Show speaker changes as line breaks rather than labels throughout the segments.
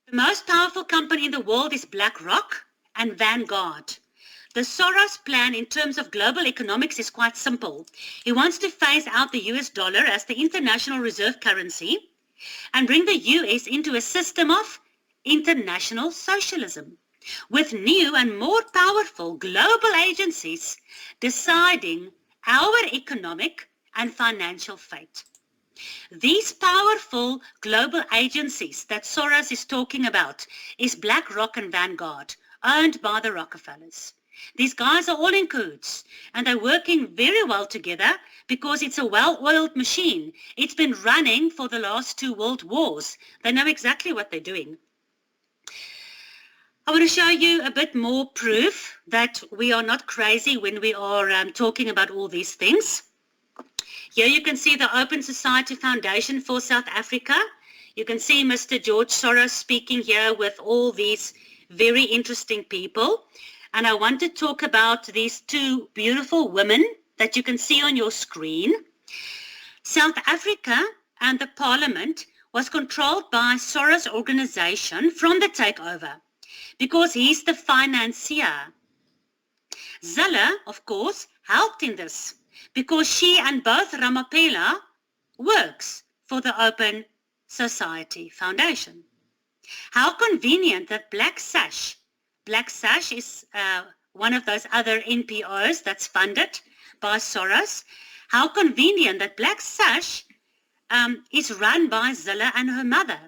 The most powerful company in the world is BlackRock and Vanguard. The Soros plan in terms of global economics is quite simple. He wants to phase out the US dollar as the international reserve currency and bring the US into a system of international socialism, with new and more powerful global agencies deciding our economic and financial fate. These powerful global agencies that Soros is talking about is BlackRock and Vanguard, owned by the Rockefellers. These guys are all in cahoots, and they're working very well together because it's a well-oiled machine. It's been running for the last 2 world wars. They know exactly what they're doing. I want to show you a bit more proof that we are not crazy when we are talking about all these things. Here you can see the Open Society Foundation for South Africa. You can see Mr. George Soros speaking here with all these very interesting people. And I want to talk about these 2 beautiful women that you can see on your screen. South Africa and the parliament was controlled by Soros' organization from the takeover because he's the financier. Zille, of course, helped in this because she and both Ramaphosa works for the Open Society Foundation. How convenient that Black Sash is one of those other NPOs that's funded by Soros. How convenient that Black Sash is run by Zille and her mother.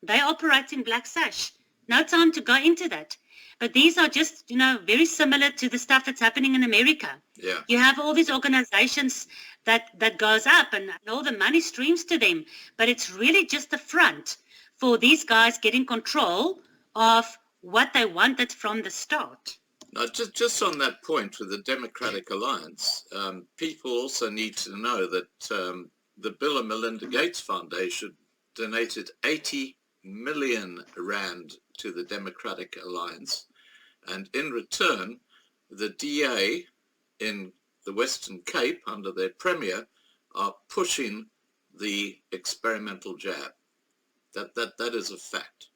They operate in Black Sash. No time to go into that. But these are just, very similar to the stuff that's happening in America.
Yeah.
You have all these organizations that goes up and all the money streams to them. But it's really just a front for these guys getting control of what they wanted from the start.
Now, just on that point with the Democratic Alliance, people also need to know that the Bill and Melinda Gates Foundation donated 80 million rand to the Democratic Alliance. And in return, the DA in the Western Cape, under their premier, are pushing the experimental jab. That is a fact.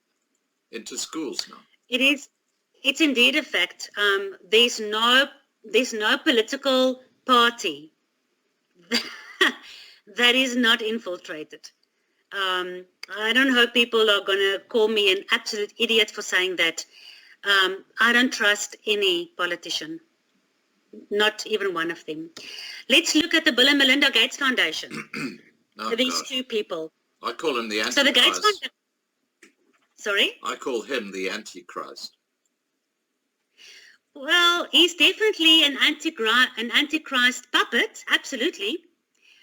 Into schools now.
It's indeed a fact. There's no political party that is not infiltrated. I don't hope people are going to call me an absolute idiot for saying that. I don't trust any politician, not even one of them. Let's look at the Bill and Melinda Gates Foundation. These 2 people.
I call him the Antichrist.
So the Gates Foundation. Sorry?
I call him the Antichrist.
Well, he's definitely an Antichrist puppet, absolutely.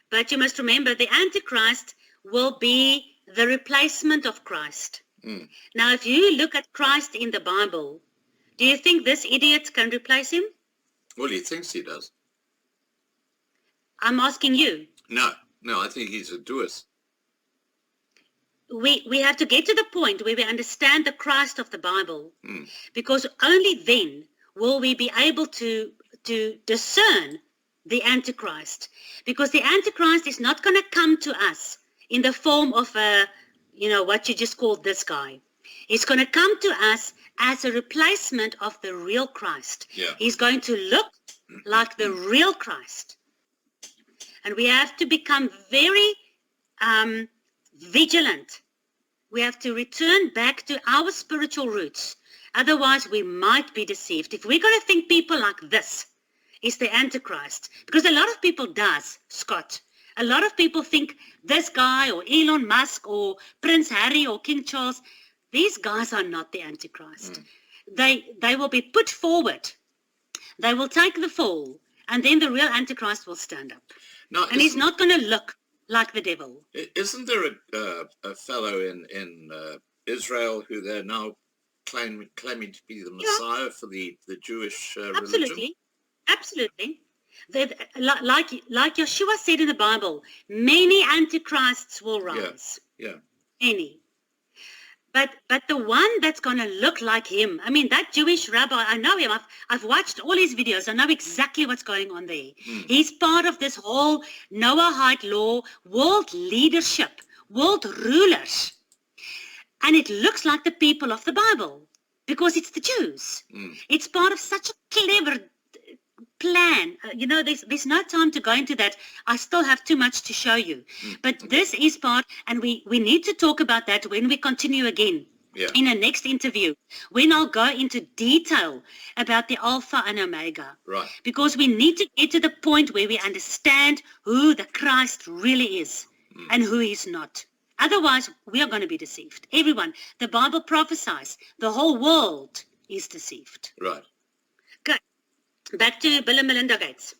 But you must remember the Antichrist will be the replacement of Christ.
Mm.
Now, if you look at Christ in the Bible, do you think this idiot can replace him?
Well, he thinks he does.
I'm asking you.
No, I think he's a doer.
We have to get to the point where we understand the Christ of the Bible, because only then will we be able to discern the Antichrist, because the Antichrist is not going to come to us in the form of what you just called this guy. He's going to come to us as a replacement of the real Christ.
Yeah.
He's going to look like the real Christ. And we have to become very vigilant. We have to return back to our spiritual roots. Otherwise, we might be deceived. If we're going to think people like this is the Antichrist, because a lot of people does, Scott. A lot of people think this guy or Elon Musk or Prince Harry or King Charles, these guys are not the Antichrist. They will be put forward. They will take the fall, and then the real Antichrist will stand up.
Now,
and he's not going to look like the devil.
Isn't there a fellow in Israel who they're now claiming to be the Messiah for the Jewish religion?
Absolutely. Like Yeshua said in the Bible, many antichrists will rise.
Yeah.
Many. But the one that's going to look like him, I mean, that Jewish rabbi, I know him. I've watched all his videos. I know exactly what's going on there. He's part of this whole Noahide law, world leadership, world rulers. And it looks like the people of the Bible because it's the Jews. It's part of such a clever plan. There's no time to go into that. I still have too much to show you. But this is part, and we need to talk about that when we continue again.
Yeah.
In the next interview, when I'll go into detail about the Alpha and Omega.
Right.
Because we need to get to the point where we understand who the Christ really is and who he's not. Otherwise, we are going to be deceived. Everyone. The Bible prophesies the whole world is deceived.
Right.
Okay. Back to Bill and Melinda Gates.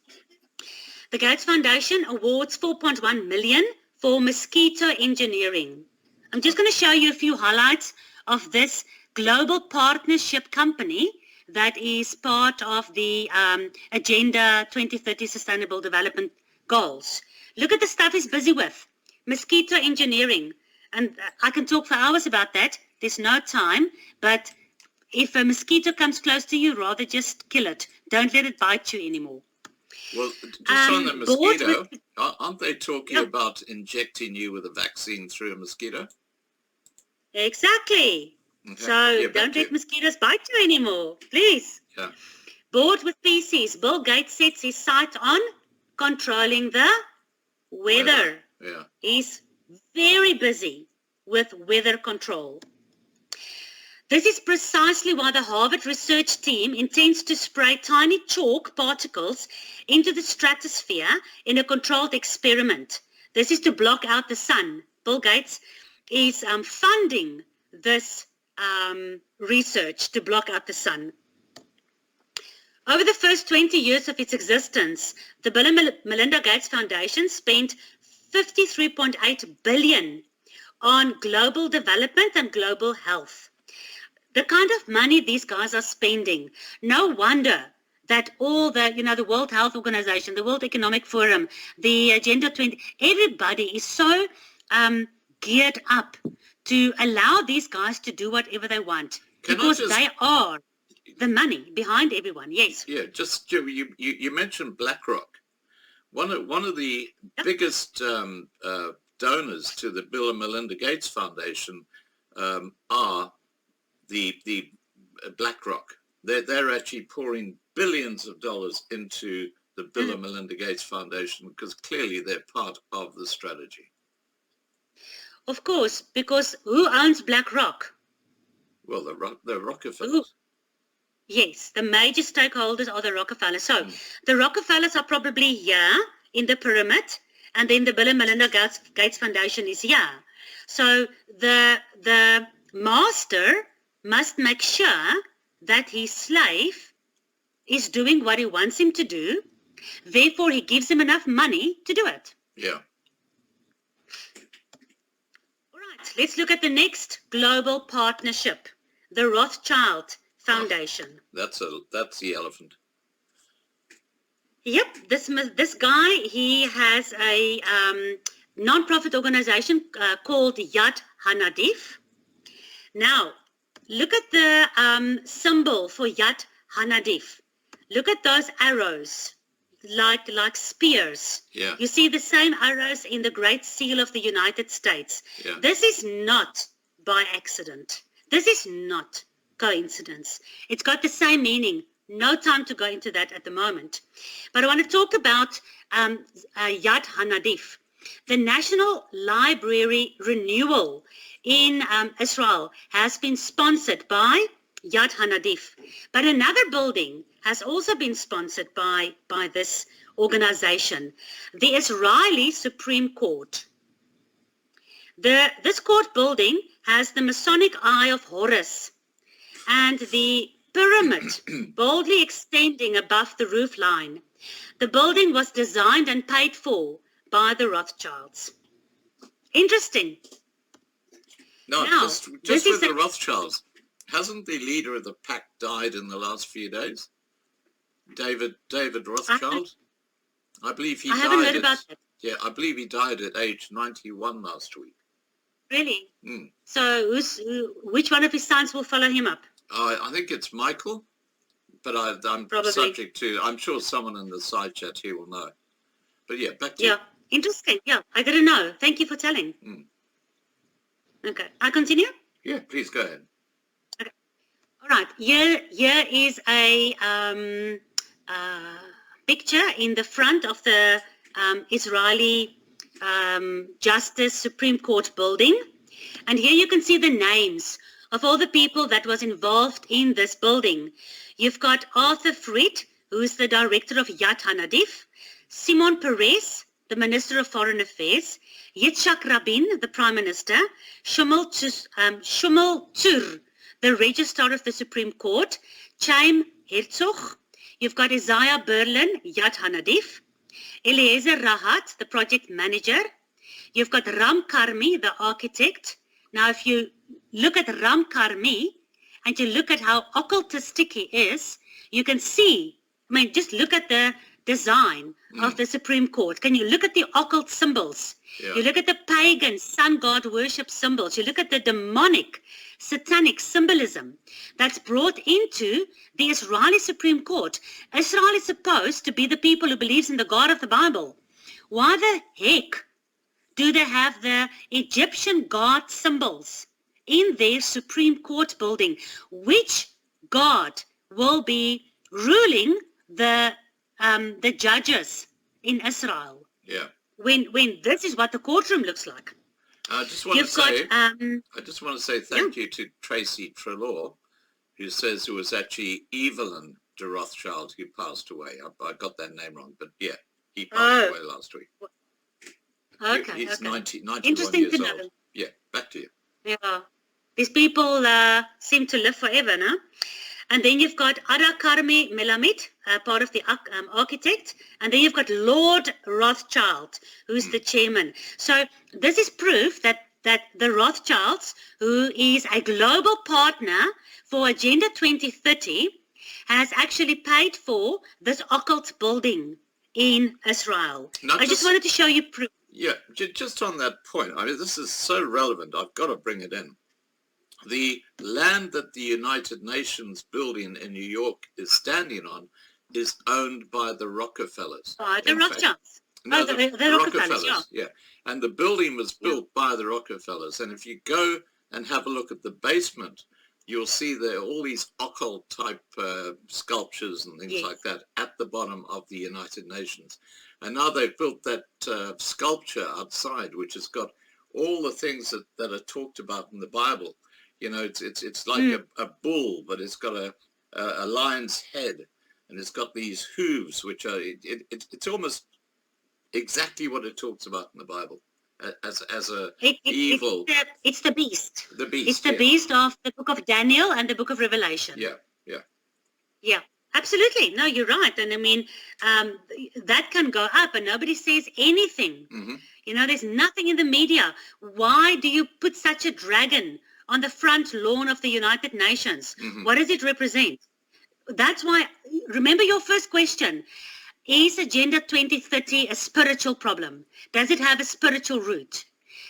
The Gates Foundation awards $4.1 million for mosquito engineering. I'm just going to show you a few highlights of this global partnership company that is part of the Agenda 2030 Sustainable Development Goals. Look at the stuff he's busy with. Mosquito engineering. And I can talk for hours about that. There's no time. But if a mosquito comes close to you, rather just kill it. Don't let it bite you anymore.
Well, just on the mosquito, aren't they talking about injecting you with a vaccine through a mosquito?
Exactly.
Okay.
So don't let mosquitoes bite you anymore, please.
Yeah.
Bored with feces, Bill Gates sets his sight on controlling the weather.
Yeah.
He's very busy with weather control. This is precisely why the Harvard research team intends to spray tiny chalk particles into the stratosphere in a controlled experiment. This is to block out the sun. Bill Gates is funding this research to block out the sun. Over the first 20 years of its existence, the Bill and Melinda Gates Foundation spent $53.8 billion on global development and global health. The kind of money these guys are spending, no wonder that all the World Health Organization, the World Economic Forum, the Agenda 20, everybody is so geared up to allow these guys to do whatever they want because they are the money behind everyone. Yes.
Yeah, just you mentioned BlackRock. One of the biggest donors to the Bill and Melinda Gates Foundation are the BlackRock. They're actually pouring billions of dollars into the Bill and Melinda Gates Foundation because clearly they're part of the strategy.
Of course, because who owns BlackRock?
Well, the Rockefellers.
Yes, the major stakeholders are the Rockefellers. So the Rockefellers are probably here in the pyramid, and then the Bill and Melinda Gates Foundation is here. So the master must make sure that his slave is doing what he wants him to do. Therefore, he gives him enough money to do it.
Yeah.
All right, let's look at the next global partnership, the Rothschild Foundation.
That's the elephant.
Yep, this guy, he has a non-profit organization called Yad HaNadif. Now, look at the symbol for Yad HaNadif. Look at those arrows, like spears.
Yeah.
You see the same arrows in the Great Seal of the United States.
Yeah.
This is not by accident. This is not coincidence. It's got the same meaning. No time to go into that at the moment. But I want to talk about Yad HaNadif. The National Library Renewal in Israel has been sponsored by Yad HaNadif. But another building has also been sponsored by this organization, the Israeli Supreme Court. This court building has the Masonic Eye of Horus and the pyramid boldly extending above the roof line. The building was designed and paid for by the Rothschilds. Interesting.
No,
now,
just with the Rothschilds. Hasn't the leader of the pack died in the last few days? David Rothschild? I believe he died.
I haven't heard about that.
Yeah, I believe he died at age 91 last week.
Really? So which one of his sons will follow him up?
I think it's Michael, but I'm
Probably.
subject to, I'm sure someone in the side chat here will know. But yeah, back to
Yeah, interesting. Yeah, I didn't know. Thank you for telling. Okay, I continue?
Yeah, please go ahead.
All right, here is a picture in the front of the Israeli Justice Supreme Court building. And here you can see the names of all the people that was involved in this building. You've got Arthur Fried, who is the director of Yad HaNadif, Simon Peres, the Minister of Foreign Affairs, Yitzhak Rabin, the Prime Minister, Shmuel Tzur, the Registrar of the Supreme Court, Chaim Herzog. You've got Isaiah Berlin, Yad HaNadif, Eliezer Rahat, the project manager. You've got Ram Karmi, the architect. Now, if you look at Ram Karmi and you look at how occultistic he is, you can see, I mean, just look at the design of the Supreme Court. Can you look at the occult symbols?
Yeah.
You look at the pagan sun god worship symbols. You look at the demonic, satanic symbolism that's brought into the Israeli Supreme Court. Israel is supposed to be the people who believes in the God of the Bible. Why the heck do they have the Egyptian god symbols in their Supreme Court building? Which God will be ruling the judges in Israel?
Yeah.
When this is what the courtroom looks like.
I just want to say thank you to Tracy Trelaw, who says it was actually Evelyn de Rothschild who passed away. I got that name wrong, but yeah, he passed away last week.
Okay,
He's
okay.
91
Interesting
years
to know.
old. Yeah, back to you.
Yeah, these people seem to live forever, no? And then you've got Ada Karmi Melamed, part of the architect. And then you've got Lord Rothschild, who's the chairman. So this is proof that the Rothschilds, who is a global partner for Agenda 2030, has actually paid for this occult building in Israel. I just wanted to show you proof.
Yeah, just on that point, I mean, this is so relevant. I've got to bring it in. The land that the United Nations building in New York is standing on is owned by the Rockefellers.
The Rothschilds.
No,
the
Rockefellers, yeah. And the building was built by the Rockefellers. And if you go and have a look at the basement, you'll see there are all these occult type sculptures and things like that at the bottom of the United Nations. And now they've built that sculpture outside, which has got all the things that are talked about in the Bible. You know, it's like a bull, but it's got a lion's head, and it's got these hooves, which are it's almost exactly what it talks about in the Bible as a evil.
It's the beast.
The beast.
It's the beast of the book of Daniel and the book of Revelation. Yeah. Absolutely. No, you're right. And I mean, that can go up and nobody says anything.
Mm-hmm.
You know, there's nothing in the media. Why do you put such a dragon on the front lawn of the United Nations?
Mm-hmm.
What does it represent? That's why, remember your first question. Is Agenda 2030 a spiritual problem? Does it have a spiritual root?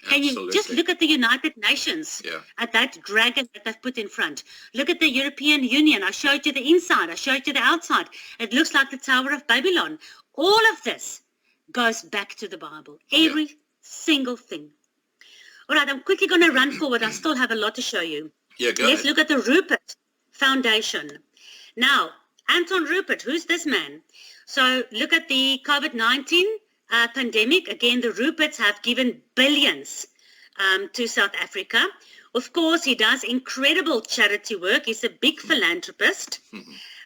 Can you just look at the United Nations, at that dragon that they've put in front? Look at the European Union. I showed you the inside. I showed you the outside. It looks like the Tower of Babylon. All of this goes back to the Bible. Every single thing. All right, I'm quickly going to run forward. I still have a lot to show you.
Yeah, go
Let's
ahead.
look at the Rupert Foundation. Now, Anton Rupert, who's this man? So look at the COVID-19 pandemic. Again, the Ruperts have given billions to South Africa. Of course, he does incredible charity work. He's a big philanthropist.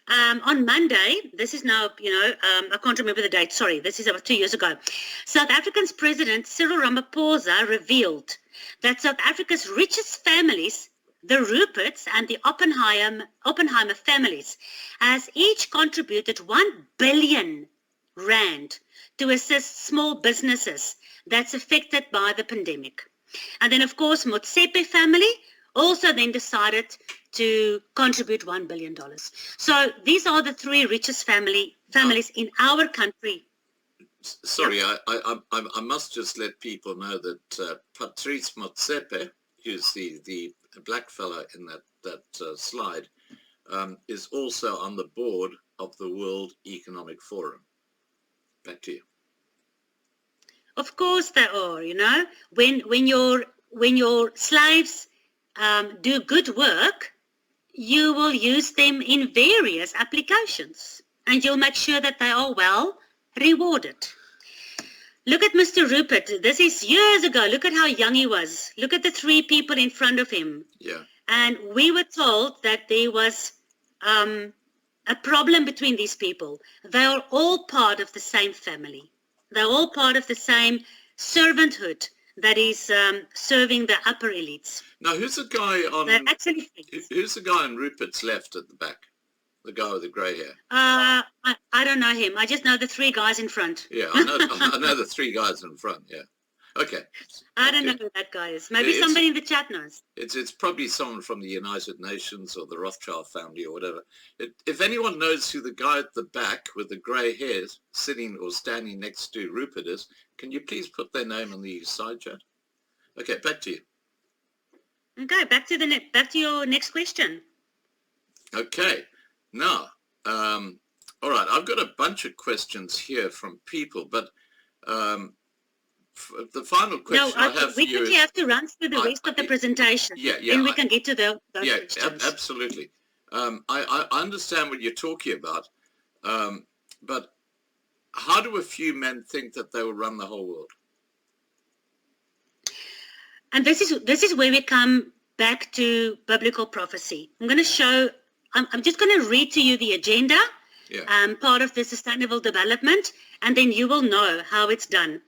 On Monday, this is now, I can't remember the date. Sorry, this is about 2 years ago. South Africa's President Cyril Ramaphosa revealed that South Africa's richest families, the Ruperts and the Oppenheimer families, has each contributed 1 billion rand to assist small businesses that's affected by the pandemic. And then, of course, Motsepe family also then decided to contribute $1 billion. So these are the 3 richest families in our country.
Sorry, I must just let people know that Patrice Motsepe, who's the black fella in that slide, is also on the board of the World Economic Forum. Back to you.
Of course they are, when your slaves do good work, you will use them in various applications, and you'll make sure that they are well rewarded. Look at Mr. Rupert. This is years ago. Look at how young he was. Look at the 3 people in front of him.
Yeah.
And we were told that there was a problem between these people. They are all part of the same family. They're all part of the same servanthood that is serving the upper elites.
Now, who's the guy on?
They're actually friends.
Who's the guy on Rupert's left at the back? The guy with the grey hair.
I don't know him. I just know the 3 guys in front.
Yeah, I know. I know the 3 guys in front. Yeah. Okay.
I don't know who that guy is. Maybe
It's-
somebody in the chat knows.
It's probably someone from the United Nations or the Rothschild family or whatever. If anyone knows who the guy at the back with the grey hair sitting or standing next to Rupert is, can you please put their name on the side chat? Okay, back to you.
Okay, back to your next question.
Okay. Now, all right, I've got a bunch of questions here from people, but the final question I have for
we
you
quickly
is...
have to run through the rest of the presentation.
Yeah.
Then we can get to those
Yeah,
questions.
absolutely. I understand what you're talking about, but how do a few men think that they will run the whole world?
And this is where we come back to biblical prophecy. I'm going to show... I'm just going to read to you the agenda, part of the sustainable development, and then you will know how it's done.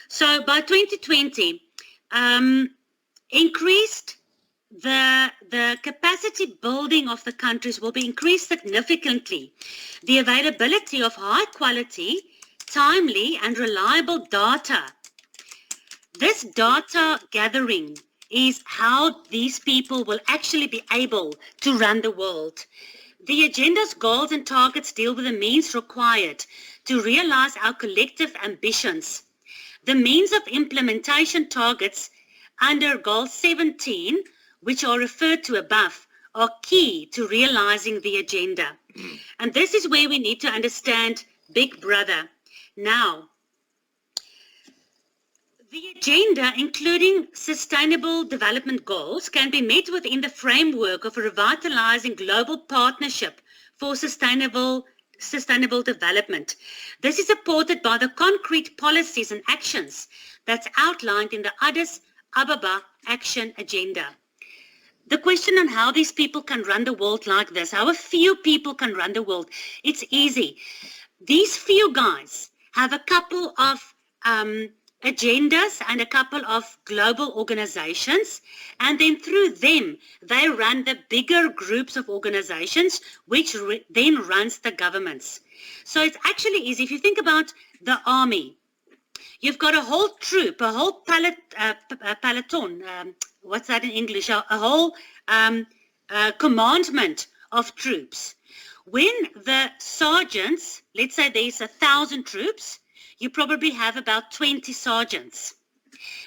So by 2020, increased the capacity building of the countries will be increased significantly. The availability of high quality, timely and reliable data. This data gathering is how these people will actually be able to run the world. The agenda's goals and targets deal with the means required to realize our collective ambitions. The means of implementation targets under Goal 17, which are referred to above, are key to realizing the agenda. And this is where we need to understand Big Brother. Now, the agenda, including sustainable development goals, can be met within the framework of a revitalizing global partnership for sustainable development. This is supported by the concrete policies and actions that's outlined in the Addis Ababa Action Agenda. The question on how these people can run the world like this, how a few people can run the world, it's easy. These few guys have a couple of agendas and a couple of global organizations, and then through them they run the bigger groups of organizations, which then runs the governments. So it's actually easy. If you think about the army, you've got a whole troop, a whole peloton, what's that in English, a whole commandment of troops. When the sergeants, let's say there's 1,000 troops, you probably have about 20 sergeants,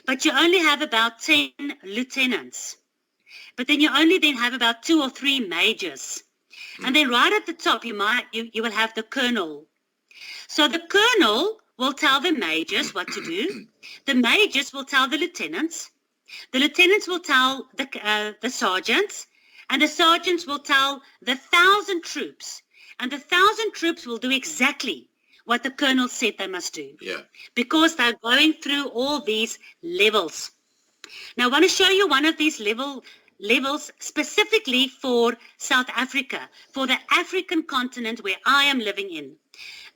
but you only have about 10 lieutenants. But then you only then have about 2 or 3 majors. And then right at the top, you will have the colonel. So the colonel will tell the majors what to do. The majors will tell the lieutenants. The lieutenants will tell the sergeants, and the sergeants will tell the 1,000 troops. And the 1,000 troops will do exactly what the colonel said they must do.
Yeah.
Because they're going through all these levels. Now, I want to show you one of these levels specifically for South Africa, for the African continent where I am living in.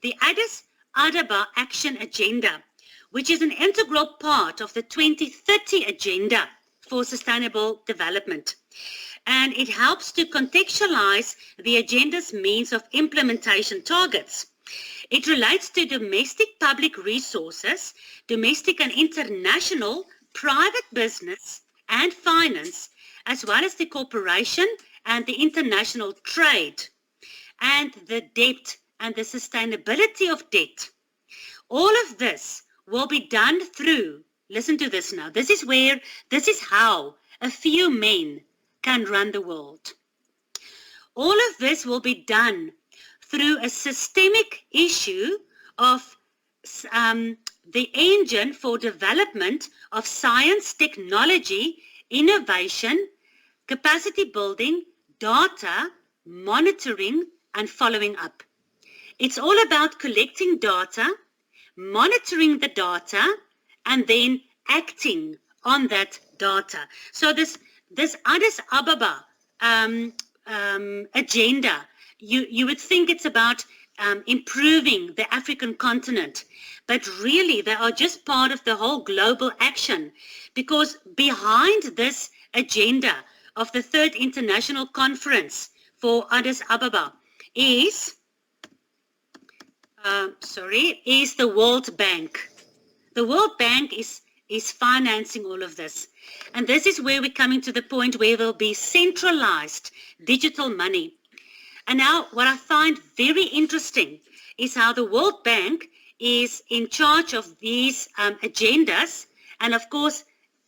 The Addis Ababa Action Agenda, which is an integral part of the 2030 Agenda for Sustainable Development. And it helps to contextualize the agenda's means of implementation targets. It relates to domestic public resources, domestic and international private business and finance, as well as the cooperation and the international trade, and the debt and the sustainability of debt. All of this will be done through, listen to this now, this is how a few men can run the world. All of this will be done through a systemic issue of the engine for development of science, technology, innovation, capacity building, data, monitoring, and following up. It's all about collecting data, monitoring the data, and then acting on that data. So this Addis Ababa agenda, you would think it's about improving the African continent, but really they are just part of the whole global action, because behind this agenda of the Third International Conference for Addis Ababa is the World Bank. The World Bank is financing all of this. And this is where we're coming to the point where there will be centralized digital money. And now what I find very interesting is how the World Bank is in charge of these agendas. And of course,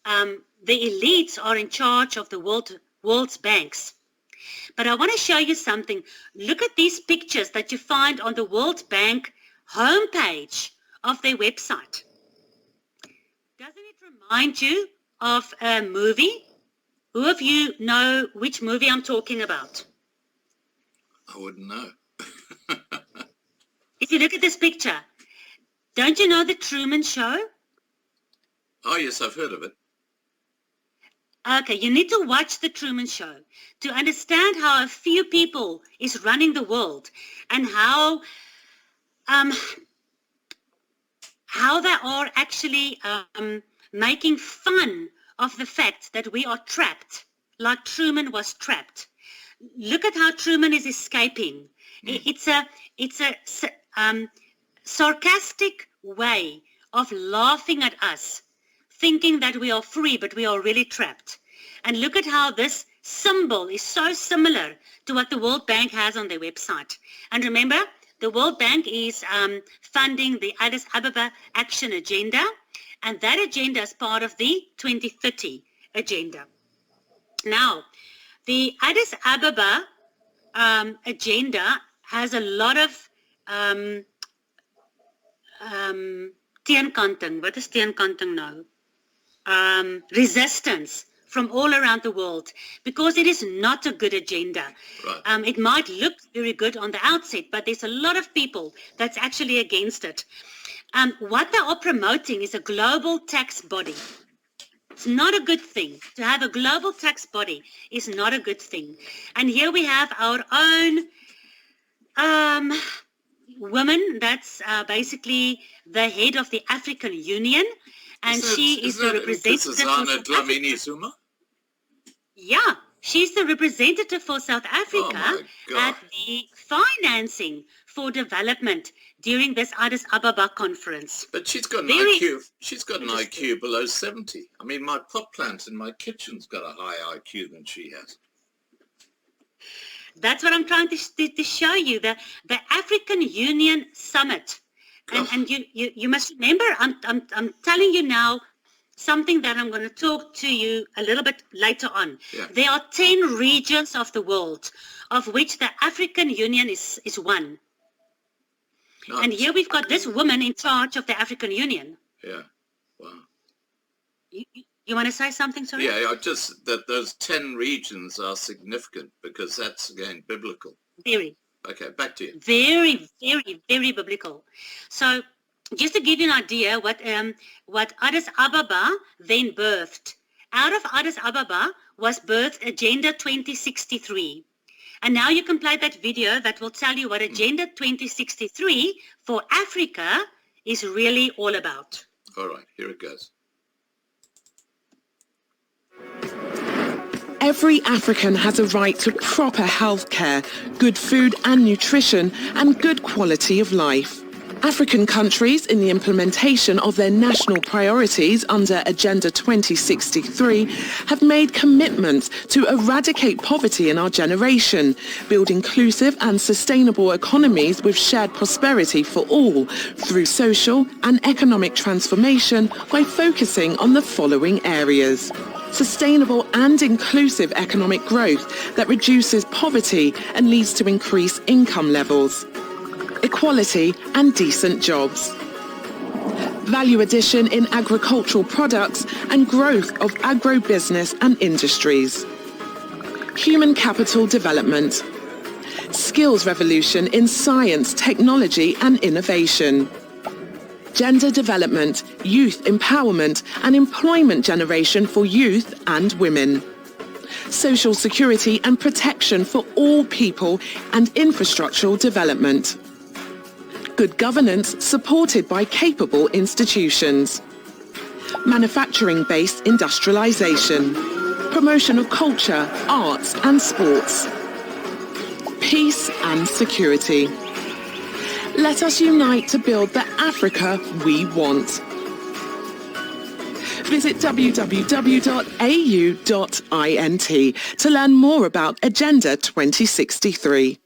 the elites are in charge of the world's banks. But I want to show you something. Look at these pictures that you find on the World Bank homepage of their website. Doesn't it remind you of a movie? Who of you know which movie I'm talking about?
I wouldn't know.
If you look at this picture, don't you know the Truman Show?
Oh, yes, I've heard of it.
Okay, you need to watch the Truman Show to understand how a few people is running the world and how they are actually making fun of the fact that we are trapped, like Truman was trapped. Look at how Truman is escaping. It's a sarcastic way of laughing at us, thinking that we are free, but we are really trapped. And look at how this symbol is so similar to what the World Bank has on their website. And remember, the World Bank is funding the Addis Ababa Action Agenda, and that agenda is part of the 2030 agenda. Now, the Addis Ababa agenda has a lot of teenkanting. What is teenkanting now? Resistance from all around the world, because it is not a good agenda.
Right.
It might look very good on the outset, but there's a lot of people that's actually against it. What they are promoting is a global tax body. It's not a good thing. To have a global tax body is not a good thing. And here we have our own woman that's basically the head of the African Union, and she is the representative for South Africa. Yeah, she's the representative for South Africa at the financing for development during this Addis Ababa conference.
But she's got an IQ. She's got an IQ below 70. I mean, my pot plant in my kitchen's got a higher IQ than she has.
That's what I'm trying to show you. The African Union Summit, and you must remember. I'm telling you now something that I'm going to talk to you a little bit later on.
Yeah.
There are 10 regions of the world, of which the African Union is one.
No,
and here we've got this woman in charge of the African Union.
Yeah, wow.
You want to say something, sorry?
Yeah, just that those 10 regions are significant because that's, again, biblical.
Very.
Okay, back to you.
Very, very, very biblical. So just to give you an idea what Addis Ababa then birthed. Out of Addis Ababa was birthed Agenda 2063. And now you can play that video that will tell you what Agenda 2063 for Africa is really all about.
All right, here it goes.
Every African has a right to proper health care, good food and nutrition, and good quality of life. African countries, in the implementation of their national priorities under Agenda 2063, have made commitments to eradicate poverty in our generation, build inclusive and sustainable economies with shared prosperity for all, through social and economic transformation by focusing on the following areas. Sustainable and inclusive economic growth that reduces poverty and leads to increased income levels. Equality and decent jobs. Value addition in agricultural products and growth of agro-business and industries. human capital development, skills revolution in science, technology and innovation, gender development, youth empowerment and employment generation for youth and women, social security and protection for all people and infrastructural development, good governance supported by capable institutions, manufacturing-based industrialization, promotion of culture, arts and sports, peace and security. Let us unite to build the Africa we want. Visit www.au.int to learn more about Agenda 2063.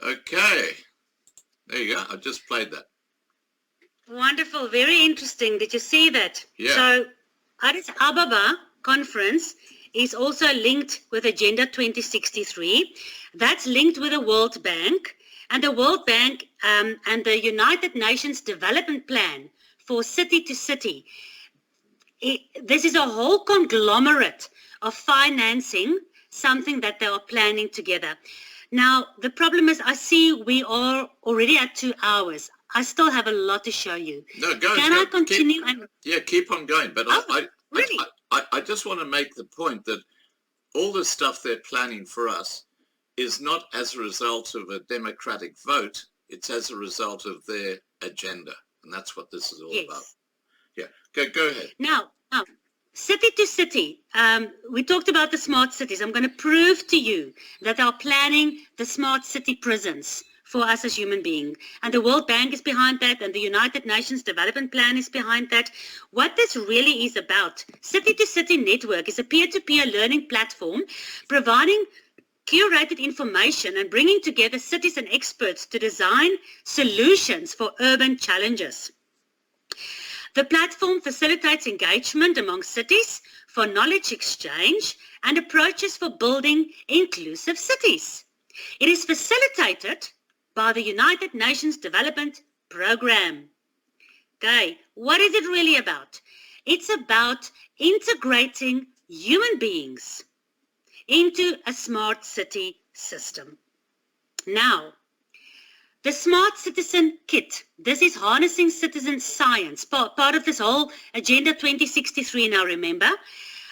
Okay. There you go. I just played that.
Wonderful. Very interesting. Did you see that?
Yeah.
So Addis Ababa conference is also linked with Agenda 2063. That's linked with the World Bank. And the World Bank and the United Nations Development Plan for city to city. This is a whole conglomerate of financing, something that they are planning together. Now, the problem is I see we are already at 2 hours. I still have a lot to show you.
No, go.
Can I continue?
Keep on going. But
Really?
I just want to make the point that all the stuff they're planning for us is not as a result of a democratic vote. It's as a result of their agenda. And that's what this is all about. Yeah. Go ahead.
Now, city to city, we talked about the smart cities. I'm going to prove to you that they are planning the smart city prisons for us as human beings. And the World Bank is behind that, and the United Nations Development Plan is behind that. What this really is about, City to City Network is a peer-to-peer learning platform providing curated information and bringing together cities and experts to design solutions for urban challenges. The platform facilitates engagement among cities for knowledge exchange and approaches for building inclusive cities. It is facilitated by the United Nations Development Program. Okay, what is it really about? It's about integrating human beings into a smart city system. Now, the Smart Citizen Kit, this is harnessing citizen science, part of this whole Agenda 2063 now, remember.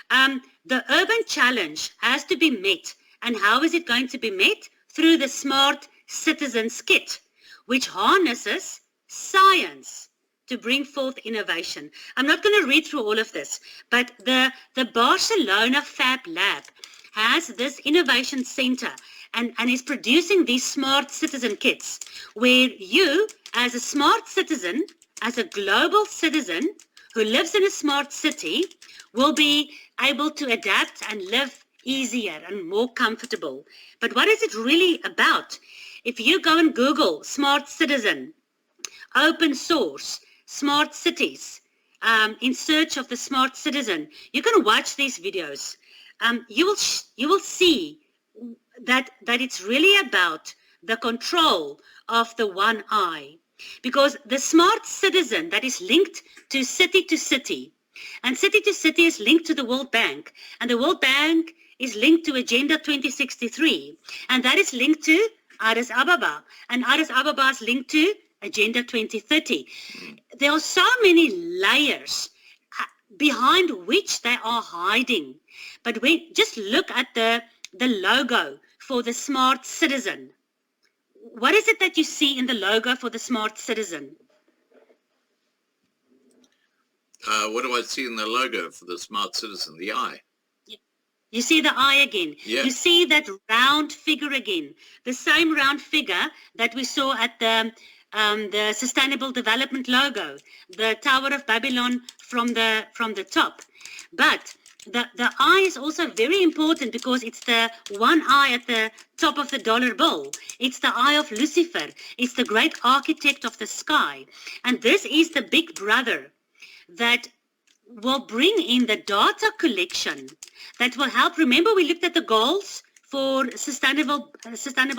The urban challenge has to be met. And how is it going to be met? Through the Smart Citizens Kit, which harnesses science to bring forth innovation. I'm not going to read through all of this, but the Barcelona Fab Lab has this innovation center and is producing these smart citizen kits where you, as a smart citizen, as a global citizen who lives in a smart city, will be able to adapt and live easier and more comfortable. But what is it really about? If you go and Google smart citizen, open source, smart cities, in search of the smart citizen, you can watch these videos. You will see that it's really about the control of the one eye, because the smart citizen that is linked to city, and city to city is linked to the World Bank, and the World Bank is linked to Agenda 2063, and that is linked to Addis Ababa, and Addis Ababa is linked to Agenda 2030. There are so many layers behind which they are hiding. But just look at the logo for the smart citizen. What is it that you see in the logo for the smart citizen?
What do I see in the logo for the smart citizen? The eye.
You see the eye again.
Yeah.
You see that round figure again. The same round figure that we saw at the Sustainable Development logo, the Tower of Babylon from the top. But the eye is also very important because it's the one eye at the top of the dollar bill. It's the eye of Lucifer. It's the great architect of the sky. And this is the big brother that will bring in the data collection that will help. Remember, we looked at the goals for sustainable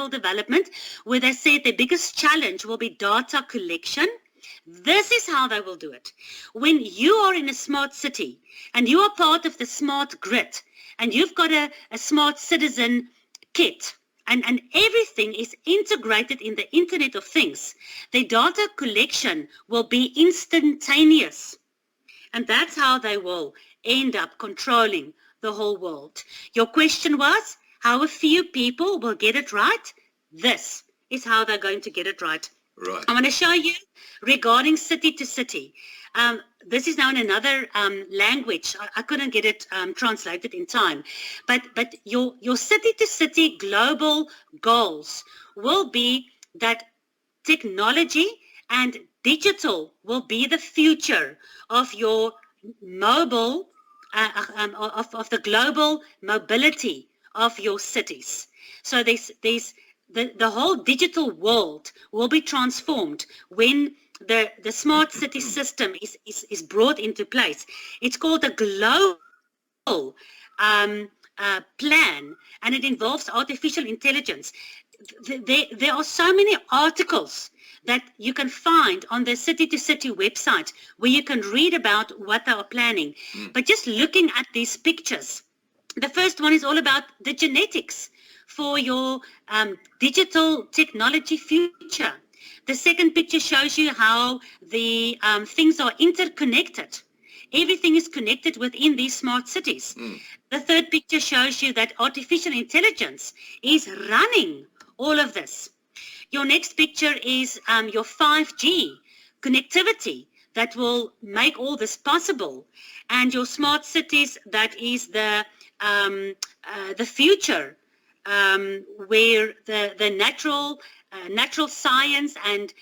development, where they said the biggest challenge will be data collection. This is how they will do it. When you are in a smart city and you are part of the smart grid and you've got a smart citizen kit and everything is integrated in the Internet of Things, the data collection will be instantaneous. And that's how they will end up controlling the whole world. Your question was how a few people will get it right. This is how they're going to get it right.
Right.
I want to show you regarding city to city. This is now in another language. I couldn't get it translated in time. But your city to city global goals will be that technology and digital will be the future of your mobile, of the global mobility of your cities. So the whole digital world will be transformed when the smart city system is brought into place. It's called a global plan, and it involves artificial intelligence. There are so many articles that you can find on the City to City website where you can read about what they are planning. But just looking at these pictures, the first one is all about the genetics for your digital technology future. The second picture shows you how the things are interconnected. Everything is connected within these smart cities. The third picture shows you that artificial intelligence is running all of this. Your next picture is your 5G connectivity that will make all this possible. And your smart cities, that is the future, where the natural science and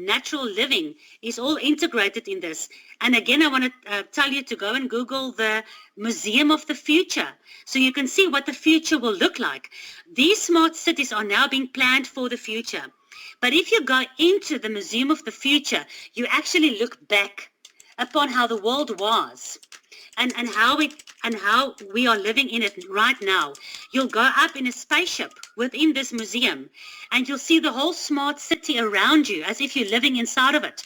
natural living is all integrated in this. And again, I want to tell you to go and Google the Museum of the Future so you can see what the future will look like. These smart cities are now being planned for the future. But if you go into the Museum of the Future, you actually look back upon how the world was and how we are living in it right now. You'll go up in a spaceship within this museum and you'll see the whole smart city around you as if you're living inside of it.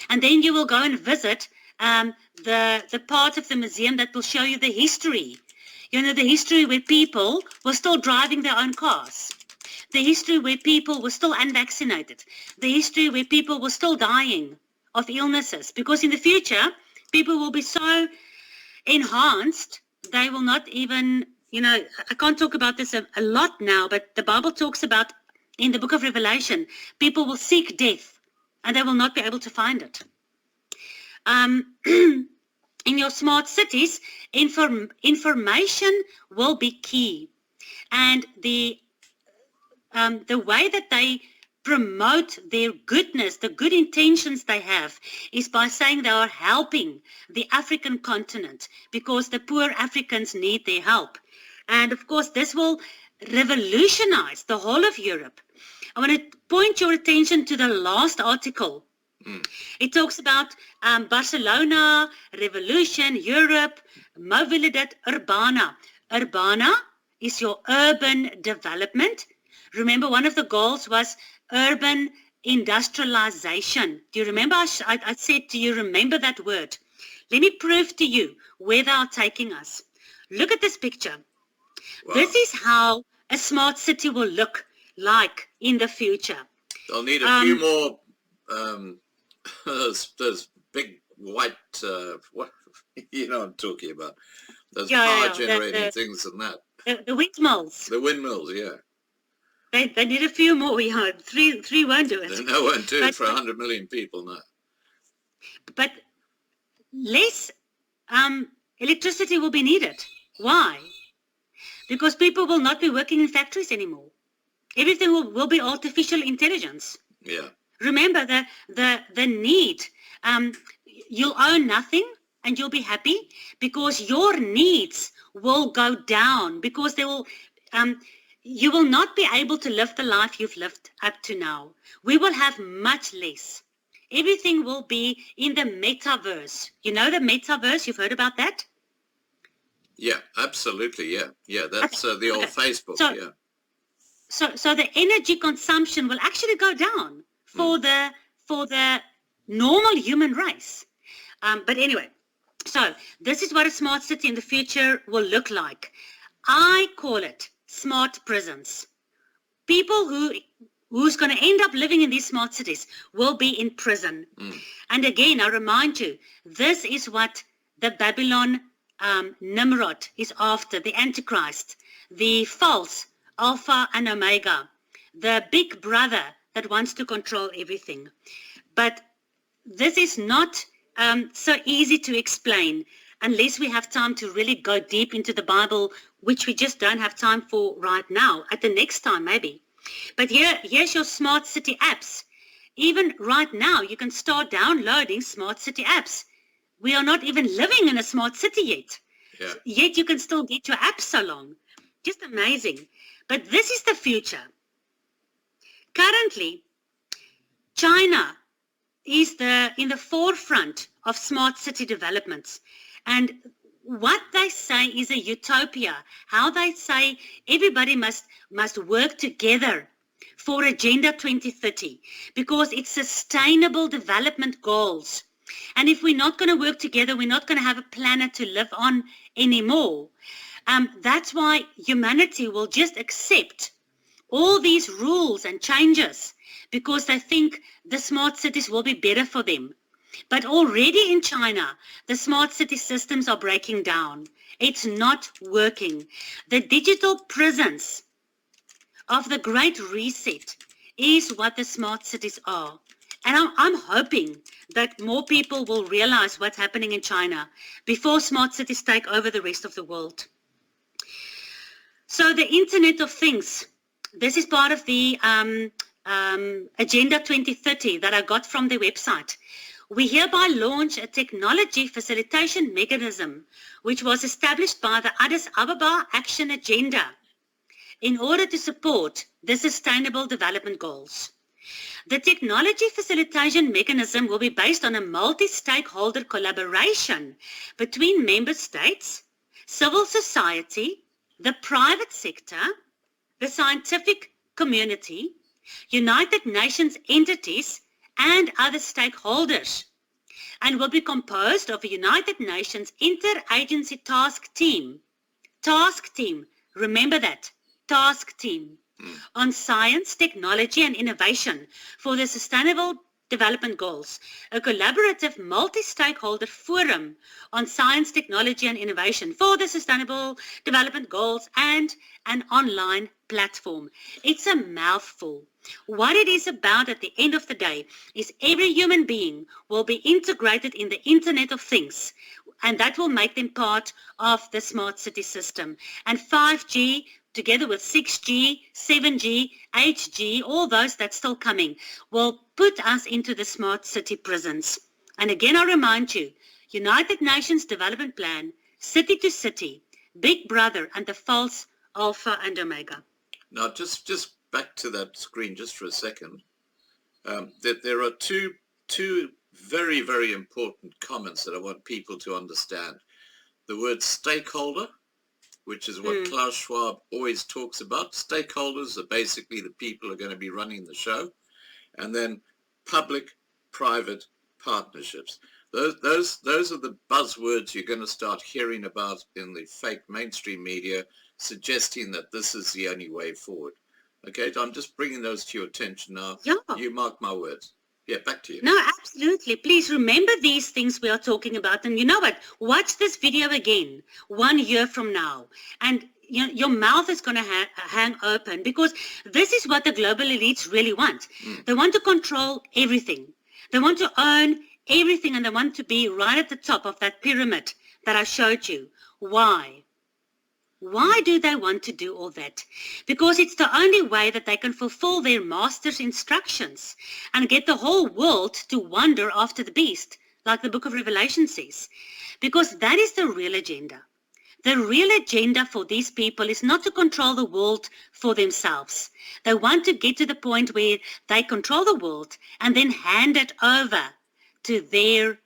And then you will go and visit the part of the museum that will show you the history. You know, the history where people were still driving their own cars. The history where people were still unvaccinated. The history where people were still dying of illnesses. Because in the future, people will be so enhanced, they will not even, I can't talk about this a lot now, but the Bible talks about in the book of Revelation, people will seek death and they will not be able to find it. In your smart cities, information will be key. And the way that they promote their goodness, the good intentions they have, is by saying they are helping the African continent because the poor Africans need their help. And of course, this will revolutionize the whole of Europe. I want to point your attention to the last article. It talks about Barcelona, revolution, Europe, mobilidad urbana. Urbana is your urban development. Remember, one of the goals was urban industrialization. Do you remember? I said to you, remember that word. Let me prove to you where they are taking us. Look at this picture. Wow. This is how a smart city will look like in the future.
They'll need a few more those big white, what you know what I'm talking about. Those power generating things and that.
The windmills.
The windmills, yeah.
They need a few more. Yeah, three won't do it.
No, won't do it for 100 million people, no.
But less electricity will be needed. Why? Because people will not be working in factories anymore. Everything will be artificial intelligence.
Yeah.
Remember the need. You'll own nothing and you'll be happy because your needs will go down because they will. You will not be able to live the life you've lived up to now. We will have much less. Everything will be in the metaverse. You know the metaverse? You've heard about that?
Yeah, absolutely. Yeah, yeah. That's the old Facebook.
So,
yeah.
So the energy consumption will actually go down for the normal human race. But anyway, so this is what a smart city in the future will look like. I call it smart prisons. People who's going to end up living in these smart cities will be in prison. And again, I remind you, this is what the Babylon Nimrod is after, the Antichrist, the false Alpha and Omega, the big brother that wants to control everything. But this is not so easy to explain unless we have time to really go deep into the Bible, which we just don't have time for right now, at the next time maybe. But here's your smart city apps. Even right now, you can start downloading smart city apps. We are not even living in a smart city yet.
Yeah.
Yet you can still get your apps so long. Just amazing. But this is the future. Currently, China is in the forefront of smart city developments. And what they say is a utopia, how they say everybody must work together for Agenda 2030, because it's sustainable development goals. And if we're not going to work together, we're not going to have a planet to live on anymore. That's why humanity will just accept all these rules and changes because they think the smart cities will be better for them. But already in China, the smart city systems are breaking down. It's not working. The digital prisons of the Great Reset is what the smart cities are. And I'm hoping that more people will realize what's happening in China before smart cities take over the rest of the world. So the Internet of Things, this is part of the Agenda 2030 that I got from the website. We hereby launch a technology facilitation mechanism, which was established by the Addis Ababa Action Agenda in order to support the Sustainable Development Goals. The technology facilitation mechanism will be based on a multi-stakeholder collaboration between member states, civil society, the private sector, the scientific community, United Nations entities, and other stakeholders, and will be composed of a United Nations interagency task team. Task team, remember that, task team, on science, technology, and innovation for the Sustainable Development Goals, a collaborative multi-stakeholder forum on science, technology, and innovation for the Sustainable Development Goals, and an online platform. It's a mouthful. What it is about at the end of the day is every human being will be integrated in the Internet of Things, and that will make them part of the smart city system. And 5G, together with 6G, 7G, 8G, all those that's still coming, will put us into the smart city prisons. And again, I remind you, United Nations Development Plan, city to city, Big Brother, and the false Alpha and Omega.
Now, just back to that screen just for a second. That there are two very, very important comments that I want people to understand. The word stakeholder, which is what Klaus Schwab always talks about. Stakeholders are basically the people who are going to be running the show. And then public-private partnerships. Those are the buzzwords you're going to start hearing about in the fake mainstream media, suggesting that this is the only way forward. Okay, I'm just bringing those to your attention now.
Yeah.
You mark my words. Yeah, back to you.
No, absolutely. Please remember these things we are talking about. And you know what? Watch this video again 1 year from now. And your mouth is going to hang open, because this is what the global elites really want. They want to control everything. They want to own everything, and they want to be right at the top of that pyramid that I showed you. Why? Why do they want to do all that? Because it's the only way that they can fulfill their master's instructions and get the whole world to wander after the beast, like the book of Revelation says. Because that is the real agenda. The real agenda for these people is not to control the world for themselves. They want to get to the point where they control the world and then hand it over to their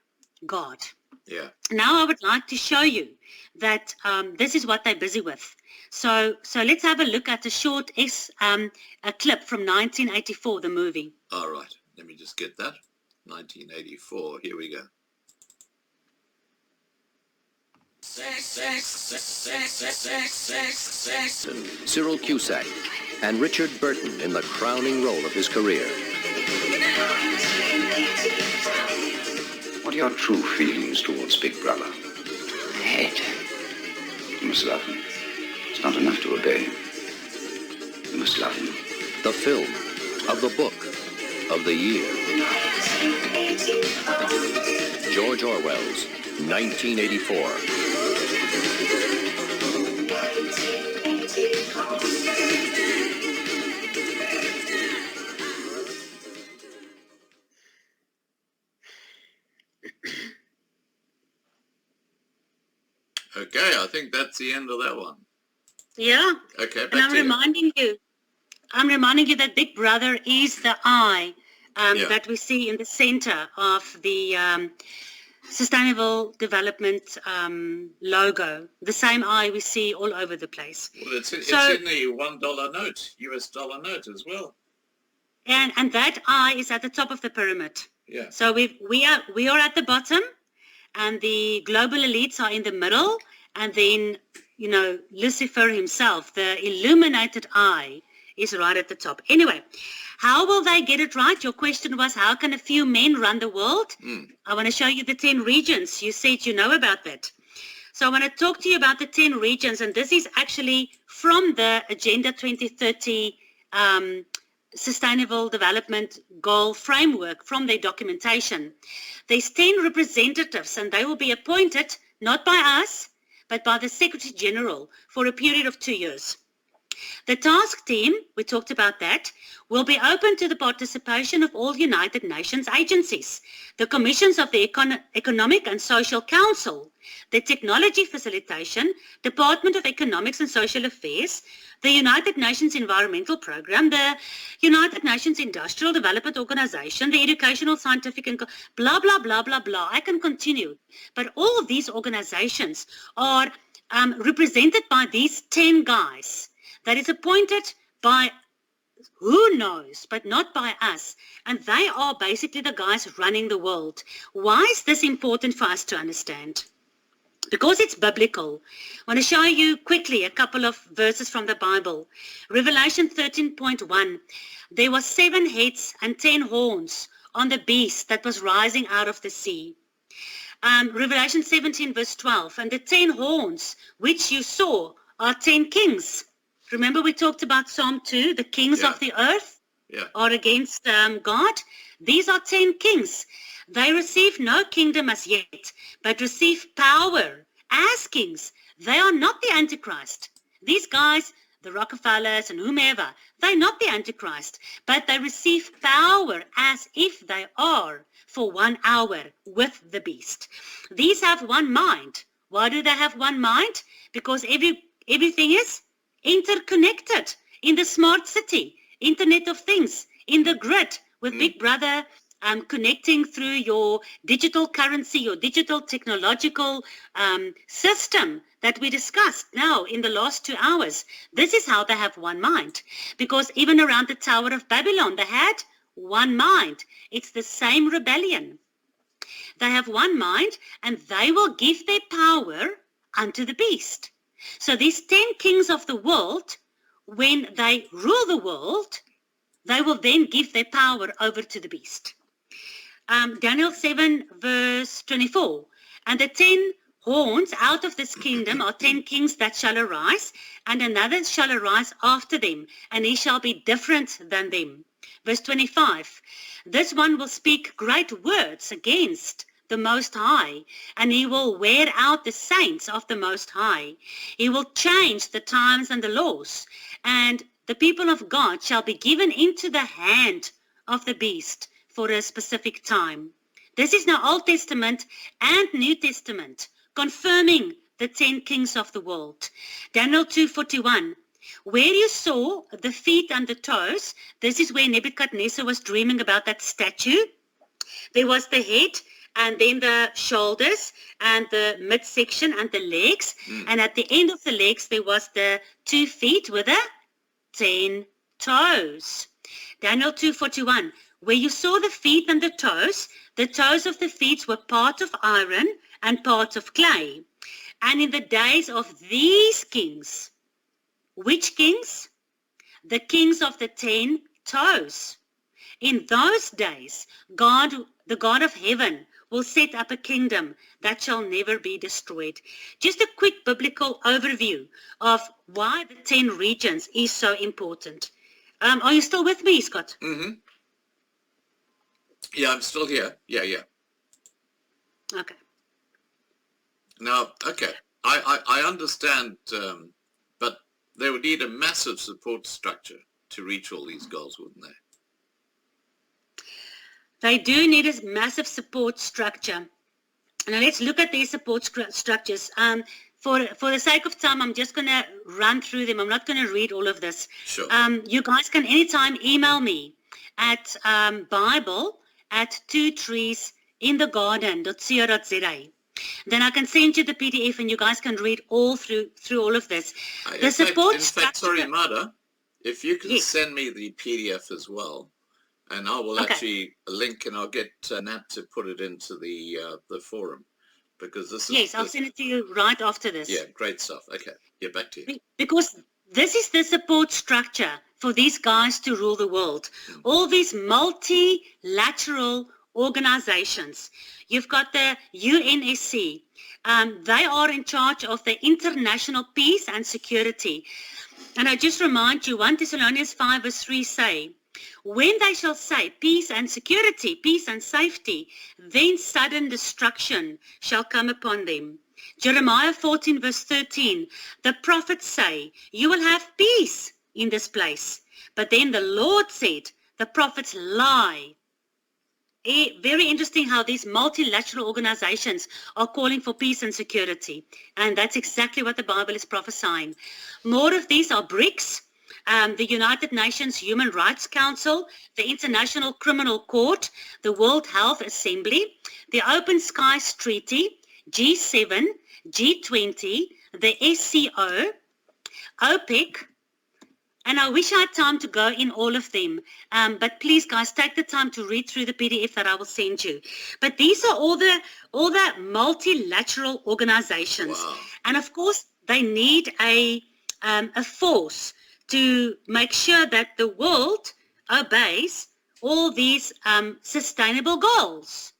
God.
Yeah.
Now I would like to show you that this is what they're busy with. So let's have a look at a short a clip from 1984, the movie.
All right. Let me just get that. 1984. Here we go.
Cyril Cusack and Richard Burton in the crowning role of his career.
What are your true feelings towards Big Brother?
Hate.
You must love him. It's not enough to obey. You must love him.
The film of the book of the year. George Orwell's 1984.
Okay, I think that's the end of that one.
Yeah.
Okay,
And I'm reminding you that Big Brother is the eye that we see in the center of the Sustainable Development logo, the same eye we see all over the place.
Well, it's in the $1 note, US dollar note as well.
And that eye is at the top of the pyramid.
Yeah.
So we are at the bottom, and the global elites are in the middle, and then, you know, Lucifer himself, the illuminated eye, is right at the top. Anyway, how will they get it right? Your question was, how can a few men run the world? I want to show you the 10 regions. You said you know about that. So I want to talk to you about the 10 regions, and this is actually from the Agenda 2030 Sustainable Development Goal Framework, from their documentation. There's 10 representatives, and they will be appointed not by us, but by the Secretary General for a period of 2 years. The task team, we talked about that, will be open to the participation of all United Nations agencies, the commissions of the Economic and Social Council, the Technology Facilitation, Department of Economics and Social Affairs, the United Nations Environmental Programme, the United Nations Industrial Development Organization, the Educational, Scientific, and blah, blah, blah, blah, blah. I can continue. But all of these organizations are represented by these 10 guys that is appointed by who knows, but not by us. And they are basically the guys running the world. Why is this important for us to understand? Because it's biblical. I want to show you quickly a couple of verses from the Bible. Revelation 13.1. There were 7 heads and 10 horns on the beast that was rising out of the sea. Revelation 17 verse 12. And the 10 horns which you saw are 10 kings. Remember we talked about Psalm 2, the kings of the earth are against God. These are 10 kings. They receive no kingdom as yet, but receive power as kings. They are not the Antichrist. These guys, the Rockefellers and whomever, they're not the Antichrist, but they receive power as if they are for 1 hour with the beast. These have one mind. Why do they have one mind? Because everything is interconnected in the smart city, Internet of Things, in the grid, with Big Brother connecting through your digital currency, your digital technological system that we discussed now in the last 2 hours. This is how they have one mind. Because even around the Tower of Babylon, they had one mind. It's the same rebellion. They have one mind, and they will give their power unto the beast. So these 10 kings of the world, when they rule the world, they will then give their power over to the beast. Daniel 7 verse 24. And the 10 horns out of this kingdom are 10 kings that shall arise, and another shall arise after them, and he shall be different than them. Verse 25. This one will speak great words against the Most High, and he will wear out the saints of the Most High. He will change the times and the laws, and the people of God shall be given into the hand of the beast for a specific time. This is now Old Testament and New Testament, confirming the 10 kings of the world. Daniel 2:41. Where you saw the feet and the toes, this is where Nebuchadnezzar was dreaming about that statue. There was the head, and then the shoulders, and the midsection, and the legs. And at the end of the legs, there was the 2 feet with the 10 toes. Daniel 2:41. where you saw the feet and the toes of the feet were part of iron and part of clay. And in the days of these kings, which kings? The kings of the 10 toes. In those days, God, the God of heaven, will set up a kingdom that shall never be destroyed. Just a quick biblical overview of why the 10 regions is so important. Are you still with me, Scott?
Mm-hmm. Yeah, I'm still here. Yeah.
Okay.
Now, okay, I understand, but they would need a massive support structure to reach all these goals, wouldn't they?
They do need a massive support structure. Now let's look at these support structures. For the sake of time, I'm just going to run through them. I'm not going to read all of this.
Sure.
You guys can anytime email me at bible@twotreesinthegarden.co.za. Then I can send you the PDF and you guys can read all through all of this.
In fact, sorry, Mada, if you can send me the PDF as well, and I will actually link, and I'll get Nat to put it into the forum, because this is...
Yes, I'll send it to you right after this.
Yeah, great stuff. Okay, back to you.
Because this is the support structure for these guys to rule the world. All these multilateral organizations. You've got the UNSC. They are in charge of the international peace and security. And I just remind you, 1 Thessalonians 5 verse 3 say, when they shall say peace and security, peace and safety, then sudden destruction shall come upon them. Jeremiah 14 verse 13, the prophets say, you will have peace in this place. But then the Lord said, the prophets lie. Very interesting how these multilateral organizations are calling for peace and security. And that's exactly what the Bible is prophesying. More of these are BRICS, the United Nations Human Rights Council, the International Criminal Court, the World Health Assembly, the Open Skies Treaty, G7, G20, the SCO, OPEC, and I wish I had time to go in all of them. But please, guys, take the time to read through the PDF that I will send you. But these are all the multilateral organizations.
Wow.
And of course, they need a force to make sure that the world obeys all these sustainable goals.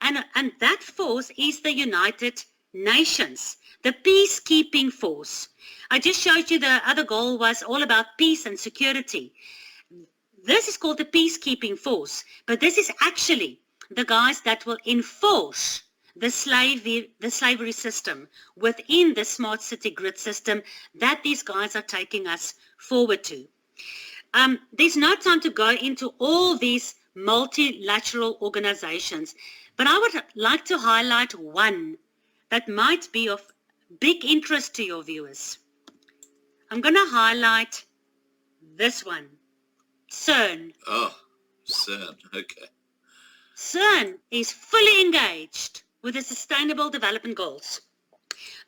And that force is the United Nations, the peacekeeping force. I just showed you the other goal was all about peace and security. This is called the peacekeeping force, but this is actually the guys that will enforce the slavery system within the smart city grid system that these guys are taking us forward to. There's no time to go into all these multilateral organizations, but I would like to highlight one that might be of big interest to your viewers. I'm going to highlight this one, CERN.
Oh, CERN, okay.
CERN is fully engaged with the Sustainable Development Goals.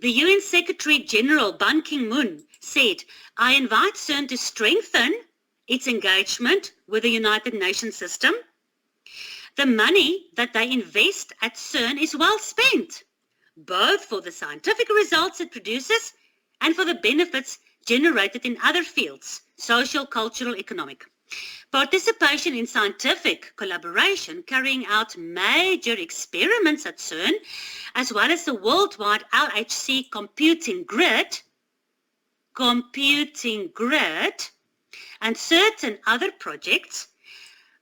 The UN Secretary General Ban Ki-moon said, I invite CERN to strengthen its engagement with the United Nations system. The money that they invest at CERN is well spent, both for the scientific results it produces and for the benefits generated in other fields, social, cultural, economic. Participation in scientific collaboration carrying out major experiments at CERN, as well as the worldwide LHC computing grid, and certain other projects,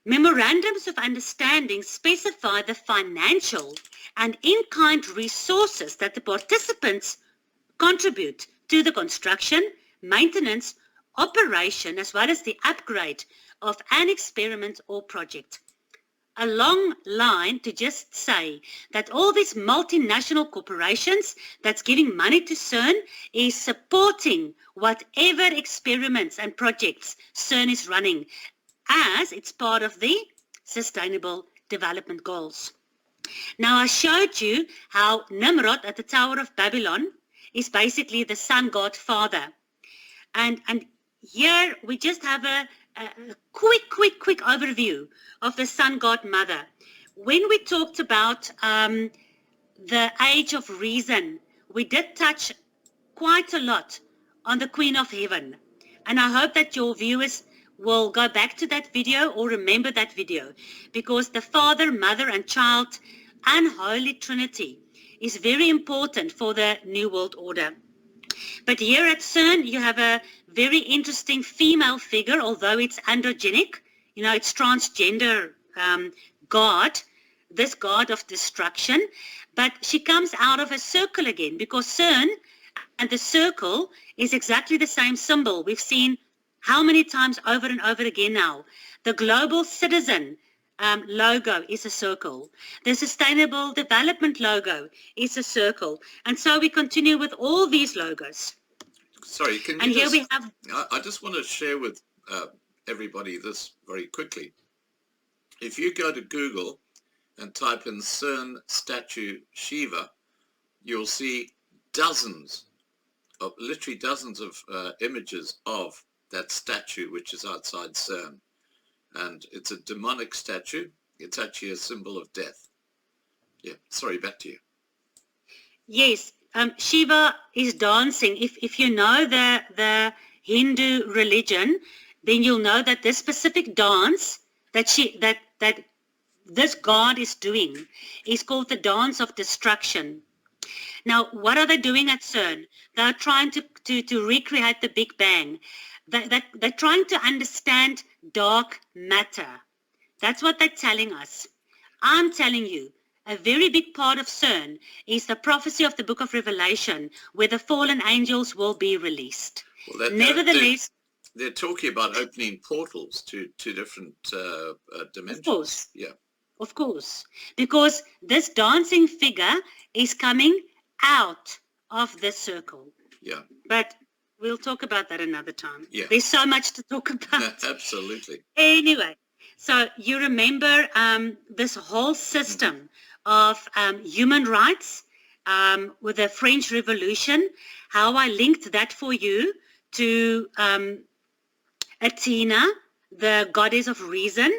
memorandums of understanding specify the financial and in-kind resources that the participants contribute to the construction, maintenance, operation, as well as the upgrade of an experiment or project. A long line to just say that all these multinational corporations that's giving money to CERN is supporting whatever experiments and projects CERN is running, as it's part of the Sustainable Development Goals. Now, I showed you how Nimrod at the Tower of Babylon is basically the sun god father. And here we just have a quick overview of the sun god mother. When we talked about the age of reason, we did touch quite a lot on the Queen of Heaven. And I hope that your viewers will go back to that video or remember that video, because the Father, Mother and Child and Holy Trinity is very important for the New World Order. But here at CERN, you have a very interesting female figure, although it's androgenic. You know, it's transgender God, this God of destruction. But she comes out of a circle again, because CERN and the circle is exactly the same symbol. We've seen how many times over and over again now. The Global Citizen logo is a circle. The Sustainable Development logo is a circle. And so we continue with all these logos.
Sorry, can you
and here we have...
I just want to share with everybody this very quickly. If you go to Google and type in CERN statue Shiva, you'll see literally dozens of images of that statue, which is outside CERN. And it's a demonic statue. It's actually a symbol of death. Yeah, sorry, back to you.
Yes, Shiva is dancing. If you know the Hindu religion, then you'll know that this specific dance that this god is doing is called the dance of destruction. Now, what are they doing at CERN? They're trying to recreate the Big Bang. They're trying to understand dark matter. That's what they're telling us. I'm telling you, a very big part of CERN is the prophecy of the book of Revelation, where the fallen angels will be released.
Well,
Nevertheless,
they're talking about opening portals to different dimensions.
Of course.
Yeah.
Of course. Because this dancing figure is coming out of the circle.
Yeah.
But we'll talk about that another time.
Yeah.
There's so much to talk about.
Absolutely.
Anyway, so you remember this whole system of human rights with the French Revolution, how I linked that for you to Athena, the goddess of reason,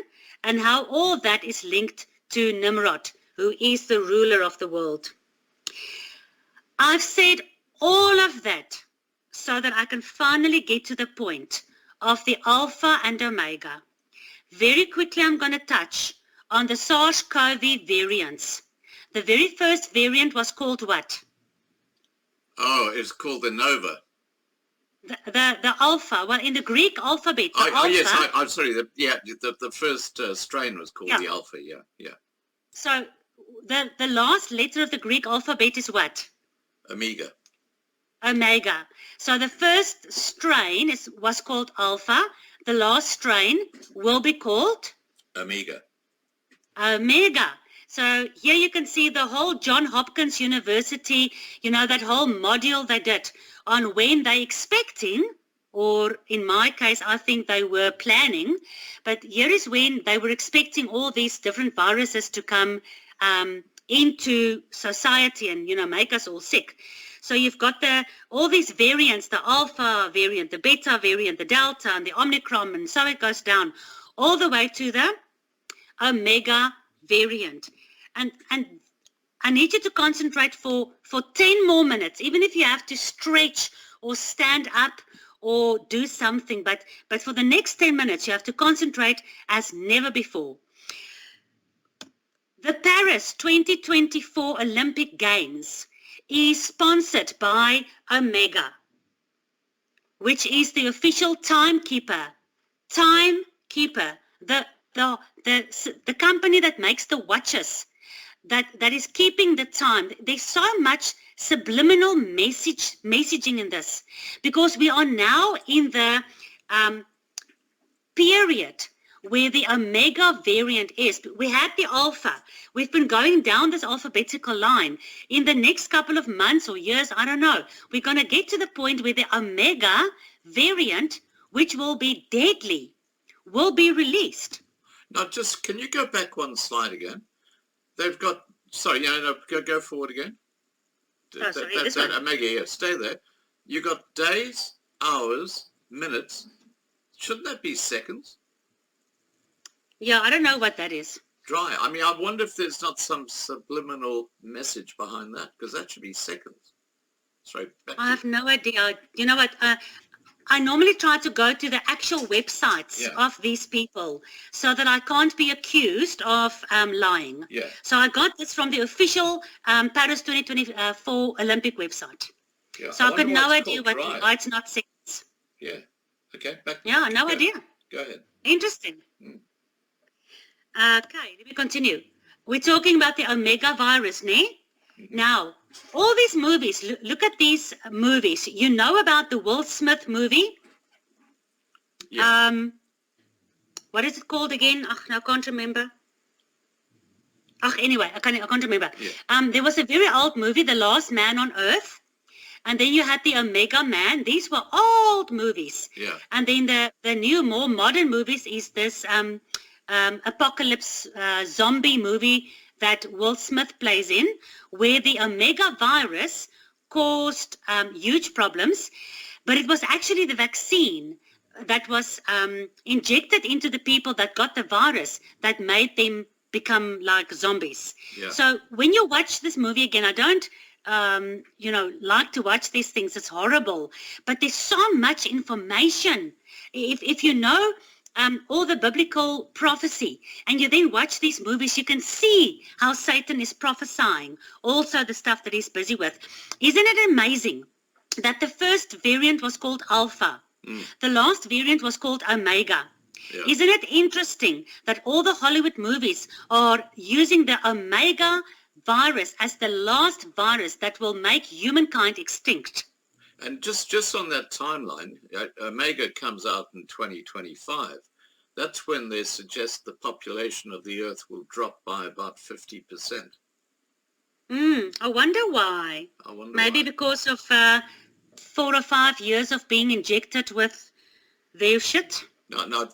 and how all that is linked to Nimrod, who is the ruler of the world. I've said all of that so that I can finally get to the point of the Alpha and Omega. Very quickly, I'm going to touch on the SARS-CoV variants. The very first variant was called what?
Oh, it's called the Nova.
The Alpha. Well, in the Greek alphabet, the Alpha...
Yes, I'm sorry. The first strain was called the Alpha, yeah.
So the last letter of the Greek alphabet is what?
Omega.
Omega. So the first strain was called Alpha. The last strain will be called?
Omega.
Omega. So here you can see the whole Johns Hopkins University, you know, that whole module they did on when they're expecting, or in my case, I think they were planning, but here is when they were expecting all these different viruses to come into society and, you know, make us all sick. So you've got all these variants, the Alpha variant, the Beta variant, the Delta, and the Omicron, and so it goes down all the way to the Omega variant. And I need you to concentrate for 10 more minutes, even if you have to stretch or stand up or do something. But for the next 10 minutes, you have to concentrate as never before. The Paris 2024 Olympic Games is sponsored by Omega, which is the official timekeeper. Timekeeper, the company that makes the watches, that is keeping the time. There's so much subliminal messaging in this, because we are now in the period where the Omega variant is. We had the Alpha. We've been going down this alphabetical line. In the next couple of months or years, I don't know, we're going to get to the point where the Omega variant, which will be deadly, will be released.
Now, can you go back one slide again? They've got, go forward again.
Sorry,
that's Omega, yeah, stay there. You got days, hours, minutes, Shouldn't that be seconds?
Yeah, I don't know what that is.
Dry. I mean, I wonder if there's not some subliminal message behind that, because that should be seconds. Sorry, back
I
to
have no idea. You know what? I normally try to go to the actual websites of these people so that I can't be accused of lying.
Yeah.
So I got this from the official Paris 2024 Olympic website.
Yeah.
So I've got
wonder
no
why it's
idea
called
why
dry.
it's not seconds.
Yeah. Okay, back.
Yeah, no
go.
idea.
Go ahead.
Interesting. Okay, let me continue. We're talking about the Omega virus, ne? Now, all these movies, look at these movies. You know about the Will Smith movie?
Yeah.
What is it called again? I can't remember. Anyway, I can't remember.
Yeah.
There was a very old movie, The Last Man on Earth. And then you had the Omega Man. These were old movies.
Yeah.
And then the new, more modern movies is this apocalypse zombie movie that Will Smith plays in, where the Omega virus caused huge problems, but it was actually the vaccine that was injected into the people that got the virus that made them become like zombies.
Yeah.
So when you watch this movie again, I don't like to watch these things. It's horrible, but there's so much information. If you know all the biblical prophecy and you then watch these movies, you can see how Satan is prophesying, also the stuff that he's busy with. Isn't it amazing that the first variant was called Alpha? The last variant was called Omega.
Yeah.
Isn't it interesting that all the Hollywood movies are using the Omega virus as the last virus that will make humankind extinct?
And just on that timeline, Omega comes out in 2025. That's when they suggest the population of the Earth will drop by about 50%.
I wonder why. Maybe
why.
because of 4 or 5 years of being injected with their shit.
No,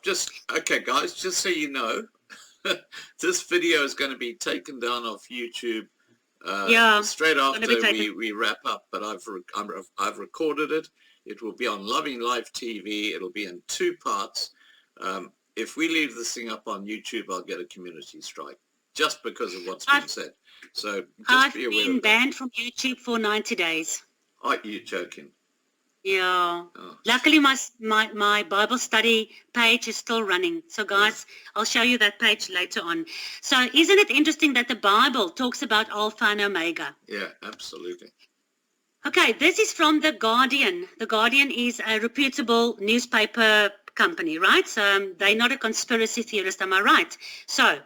okay, guys, just so you know, this video is going to be taken down off YouTube straight after we wrap up, but I've recorded it. It will be on Loving Life TV. It'll be in 2 parts. If we leave this thing up on YouTube, I'll get a community strike just because of what's been said. So just be aware
I've been
of that.
banned from YouTube for 90 days.
Are you joking?
Yeah.
Oh.
Luckily, my Bible study page is still running. So, guys, I'll show you that page later on. So, isn't it interesting that the Bible talks about Alpha and Omega?
Yeah, absolutely.
Okay, this is from The Guardian. The Guardian is a reputable newspaper company, right? So, they're not a conspiracy theorist, am I right? So,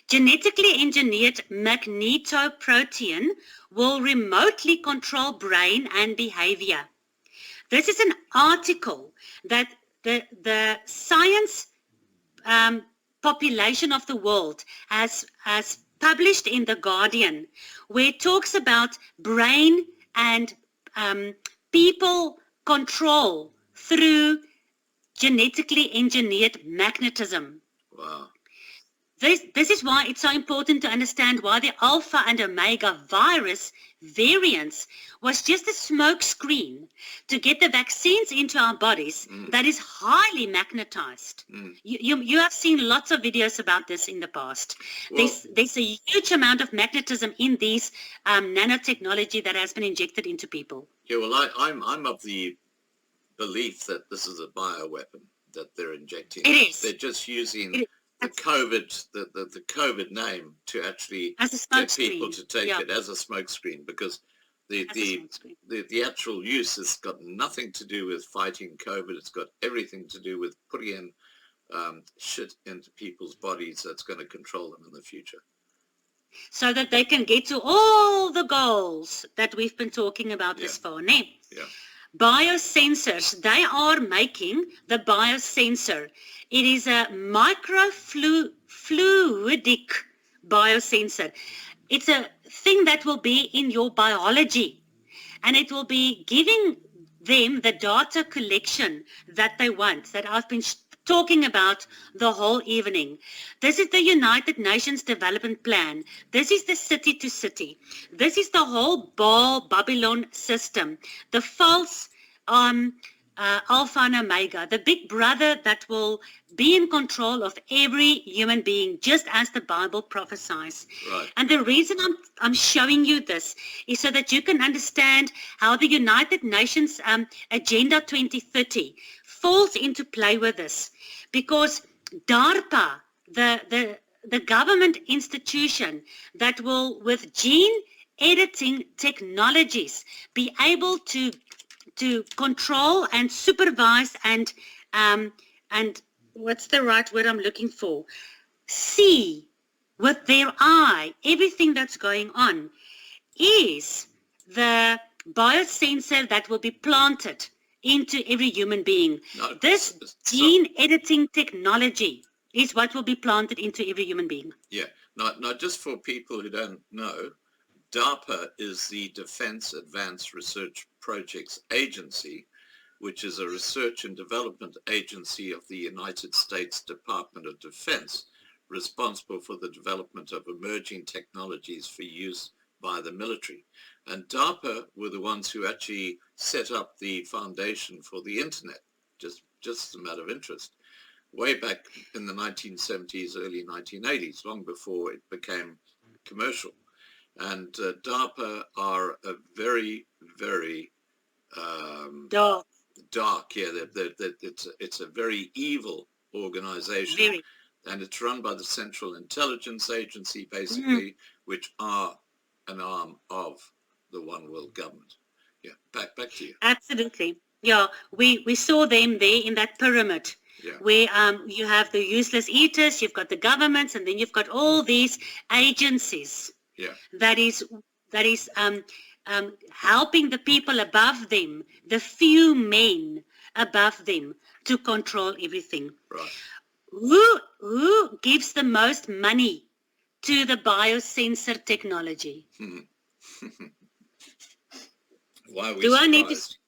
genetically engineered magnetoprotein will remotely control brain and behavior. This is an article that the science population of the world has published in The Guardian, where it talks about brain and people control through genetically engineered magnetism.
Wow.
This is why it's so important to understand why the Alpha and Omega virus variants was just a smoke screen to get the vaccines into our bodies that is highly magnetized. You have seen lots of videos about this in the past.
Well,
there's a huge amount of magnetism in these nanotechnology that has been injected into people.
Yeah, well, I'm of the belief that this is a bioweapon that they're injecting.
It is.
They're just using
It
the COVID name to actually
As a smoke
get people
screen.
to take
Yeah.
it as a smokescreen, because
As a smoke screen.
the actual use has got nothing to do with fighting COVID. It's got everything to do with putting in shit into people's bodies that's going to control them in the future.
So that they can get to all the goals that we've been talking about this far, ne?
Yeah.
Biosensors, they are making the biosensor. It is a microfluidic biosensor. It's a thing that will be in your biology, and it will be giving them the data collection that they want, that I've been talking about the whole evening. This is the United Nations Development Plan. This is the city to city. This is the whole Babylon system. The false Alpha and Omega, the big brother that will be in control of every human being, just as the Bible prophesies.
Right.
And the reason I'm showing you this is so that you can understand how the United Nations Agenda 2030 falls into play with this. Because DARPA, the government institution that will, with gene editing technologies, be able to control and supervise and what's the right word I'm looking for? See with their eye everything that's going on, is the biosensor that will be planted into every human being.
No,
This gene editing technology is what will be planted into every human being.
Yeah. Now, just for people who don't know, DARPA is the Defense Advanced Research Projects Agency, which is a research and development agency of the United States Department of Defense, responsible for the development of emerging technologies for use by the military. And DARPA were the ones who actually set up the foundation for the internet, just as a matter of interest, way back in the 1970s, early 1980s, long before it became commercial. And DARPA are a very, very dark, yeah, it's a very evil organization.
Very.
And it's run by the Central Intelligence Agency, basically, which are an arm of the One World Government. Yeah, back to you.
Absolutely. Yeah, we saw them there in that pyramid.
Yeah.
Where you have the useless eaters, you've got the governments, and then you've got all these agencies.
Yeah.
That is helping the people above them, the few men above them, to control everything.
Right.
Who gives the most money to the biosensor technology?
Why are we
Do I need to?
surprised?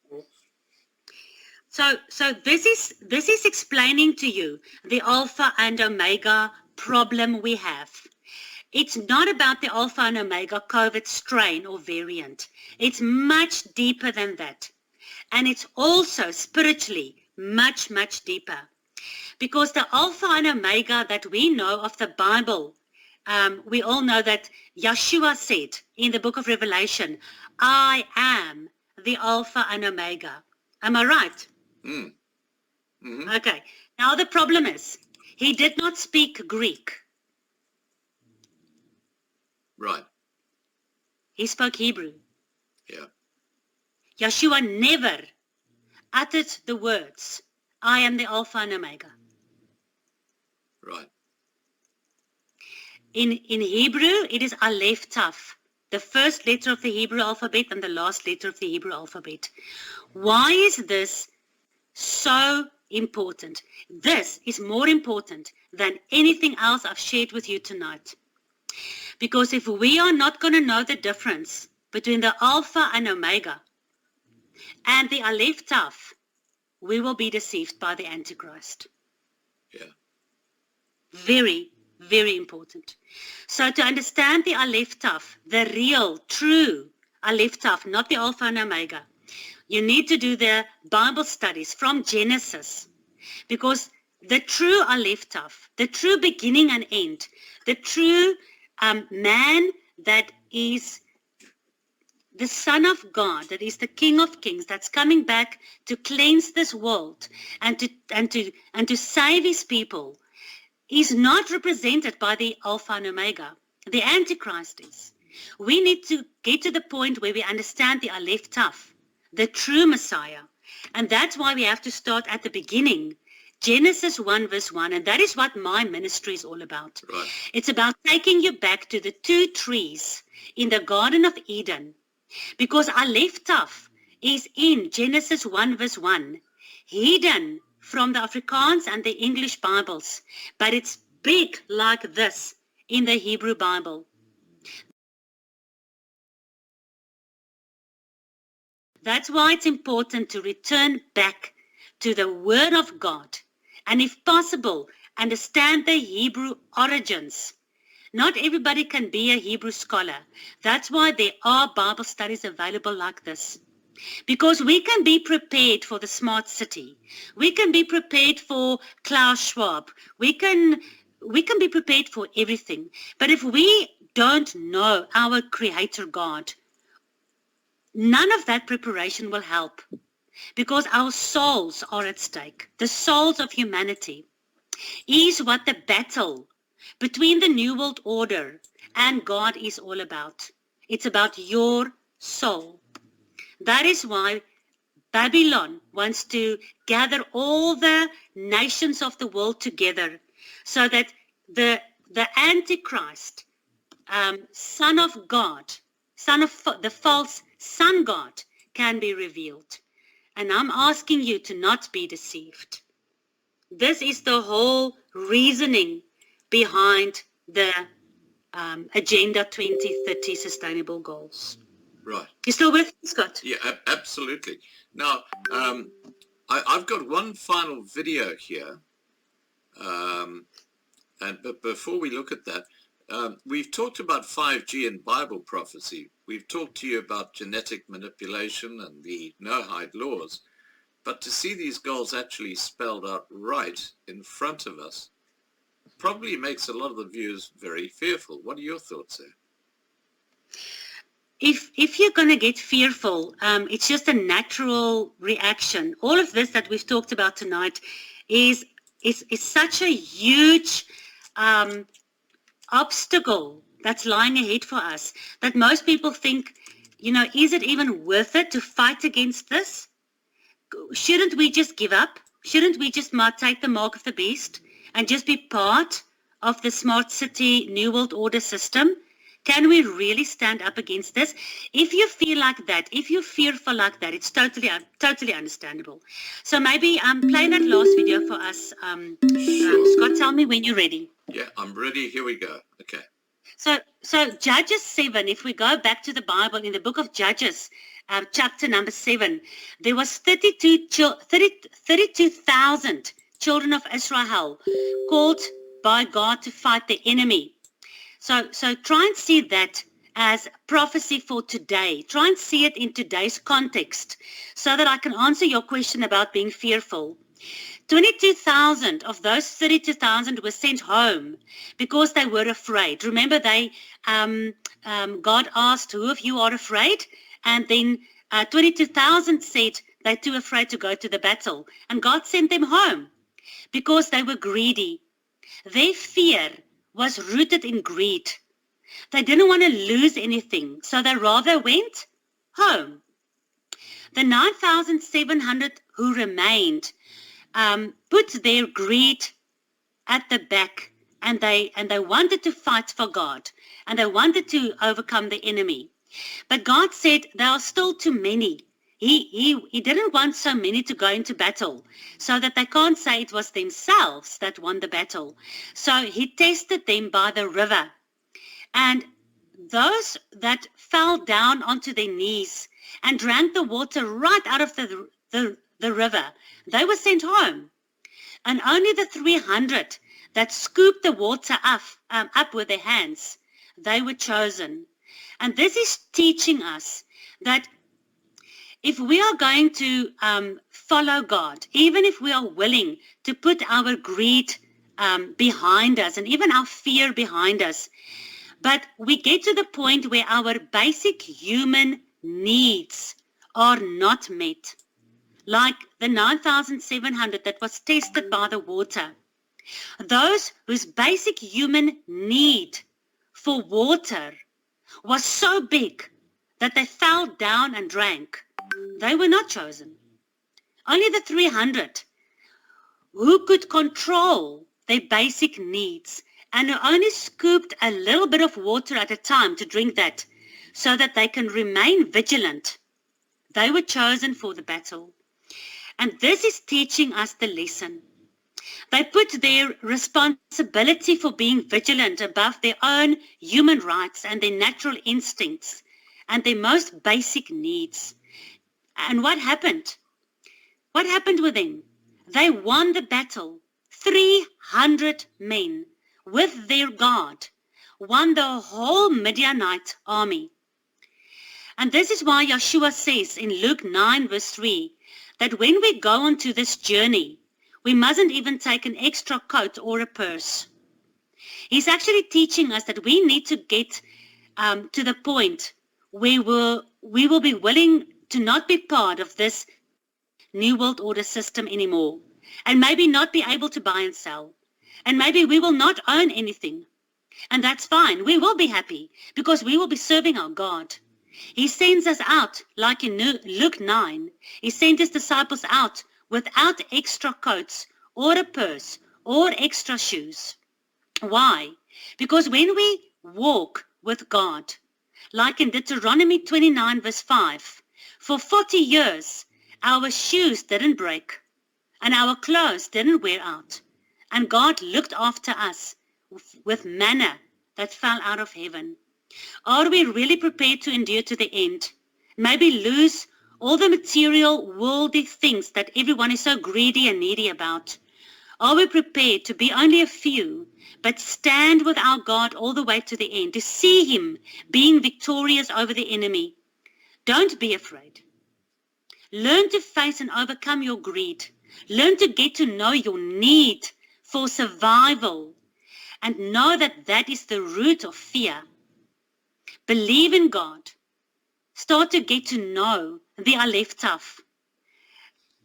So this is explaining to you the Alpha and Omega problem we have. It's not about the Alpha and Omega COVID strain or variant. It's much deeper than that. And it's also spiritually much, much deeper. Because the Alpha and Omega that we know of the Bible, we all know that Yeshua said in the book of Revelation, I am the Alpha and Omega. Am I right?
Mm. Mm-hmm.
Okay. Now the problem is, he did not speak Greek.
Right.
He spoke Hebrew.
Yeah.
Yeshua never uttered the words, I am the Alpha and Omega.
Right.
In Hebrew, it is Aleph Taf, the first letter of the Hebrew alphabet and the last letter of the Hebrew alphabet. Why is this so important? This is more important than anything else I've shared with you tonight. Because if we are not going to know the difference between the Alpha and Omega and the Aleph Taf, we will be deceived by the Antichrist.
Yeah.
Very, very important. So to understand the Aleph Taf, the real, true Aleph Taf, not the Alpha and Omega, you need to do the Bible studies from Genesis. Because the true Aleph Taf, the true beginning and end, the true man that is the Son of God, that is the King of Kings, that's coming back to cleanse this world and to save his people, is not represented by the Alpha and Omega. The Antichrist is. We need to get to the point where we understand the Aleph Taf, the true Messiah. And that's why we have to start at the beginning. Genesis 1 verse 1, and that is what my ministry is all about.
Right.
It's about taking you back to the two trees in the Garden of Eden, because Aleph Taf is in Genesis 1 verse 1, hidden from the Afrikaans and the English Bibles, but it's big like this in the Hebrew Bible. That's why it's important to return back to the Word of God, and if possible, understand the Hebrew origins. Not everybody can be a Hebrew scholar. That's why there are Bible studies available like this. Because we can be prepared for the smart city. We can be prepared for Klaus Schwab. We can be prepared for everything. But if we don't know our Creator God, none of that preparation will help, because our souls are at stake. The souls of humanity is what the battle between the New World Order and God is all about. It's about your soul. That is why Babylon wants to gather all the nations of the world together, so that the Antichrist, son of God, son of the false sun God, can be revealed. And I'm asking you to not be deceived. This is the whole reasoning behind the Agenda 2030 Sustainable Goals.
Right.
You still with me, Scott?
Yeah, absolutely. Now, I've got one final video here. But before we look at that, we've talked about 5G and Bible prophecy. We've talked to you about genetic manipulation and the Noahide laws. But to see these goals actually spelled out right in front of us probably makes a lot of the viewers very fearful. What are your thoughts there?
If you're going to get fearful, it's just a natural reaction. All of this that we've talked about tonight is such a huge obstacle that's lying ahead for us, that most people think, is it even worth it to fight against this? Shouldn't we just give up? Shouldn't we just take the mark of the beast and just be part of the smart city New World Order system? Can we really stand up against this? If you feel like that, if you're fearful like that, it's totally understandable. So maybe play that last video for us. Scott, tell me when you're ready.
Yeah, I'm ready. Here we go. Okay.
So Judges 7, if we go back to the Bible, in the book of Judges, chapter number 7, there was 32,000 children of Israel called by God to fight the enemy. So try and see that as prophecy for today. Try and see it in today's context, so that I can answer your question about being fearful. 22,000 of those 32,000 were sent home because they were afraid. Remember, God asked, who of you are afraid? And then 22,000 said they're too afraid to go to the battle. And God sent them home because they were greedy. Their fear was rooted in greed. They didn't want to lose anything, so they rather went home. The 9,700 who remained put their greed at the back, and they wanted to fight for God, and they wanted to overcome the enemy. But God said there are still too many. He didn't want so many to go into battle, so that they can't say it was themselves that won the battle. So he tested them by the river. And those that fell down onto their knees and drank the water right out of the river, they were sent home. And only the 300 that scooped the water up with their hands, they were chosen. And this is teaching us that if we are going to follow God, even if we are willing to put our greed behind us and even our fear behind us, but we get to the point where our basic human needs are not met, like the 9,700 that was tested by the water. Those whose basic human need for water was so big that they fell down and drank, they were not chosen. Only the 300 who could control their basic needs and who only scooped a little bit of water at a time to drink that, so that they can remain vigilant, they were chosen for the battle. And this is teaching us the lesson. They put their responsibility for being vigilant above their own human rights and their natural instincts and their most basic needs. And what happened? What happened with them? They won the battle. 300 men with their God won the whole Midianite army. And this is why Yeshua says in Luke 9 verse 3, that when we go on to this journey, we mustn't even take an extra coat or a purse. He's actually teaching us that we need to get to the point where we will be willing to not be part of this New World Order system anymore, and maybe not be able to buy and sell, and maybe we will not own anything, and that's fine. We will be happy because we will be serving our God. He sends us out, like in Luke 9, he sent his disciples out without extra coats or a purse or extra shoes. Why? Because when we walk with God, like in Deuteronomy 29 verse 5, for 40 years, our shoes didn't break and our clothes didn't wear out. And God looked after us with manna that fell out of heaven. Are we really prepared to endure to the end? Maybe lose all the material, worldly things that everyone is so greedy and needy about? Are we prepared to be only a few, but stand with our God all the way to the end, to see him being victorious over the enemy? Don't be afraid. Learn to face and overcome your greed. Learn to get to know your need for survival and know that that is the root of fear. Believe in God. Start to get to know the Aleph Tav.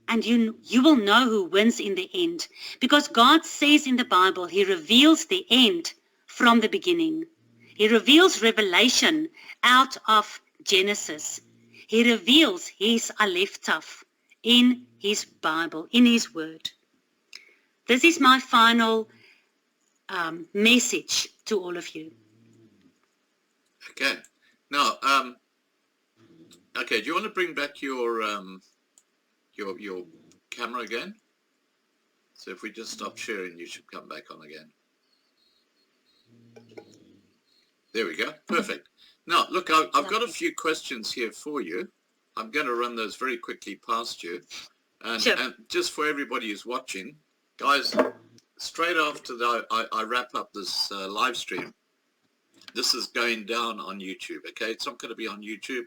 And you will know who wins in the end. Because God says in the Bible, he reveals the end from the beginning. He reveals revelation out of Genesis. He reveals his Aleph Tav in his Bible, in his word. This is my final message to all of you.
Okay. Now, okay, do you want to bring back your camera again? So if we just stop sharing, you should come back on again. There we go. Perfect. Now, look, I've got a few questions here for you. I'm going to run those very quickly past you. And,
Sure.
and just for everybody who's watching, guys, straight after I wrap up this live stream, this is going down on YouTube, okay? It's not going to be on YouTube.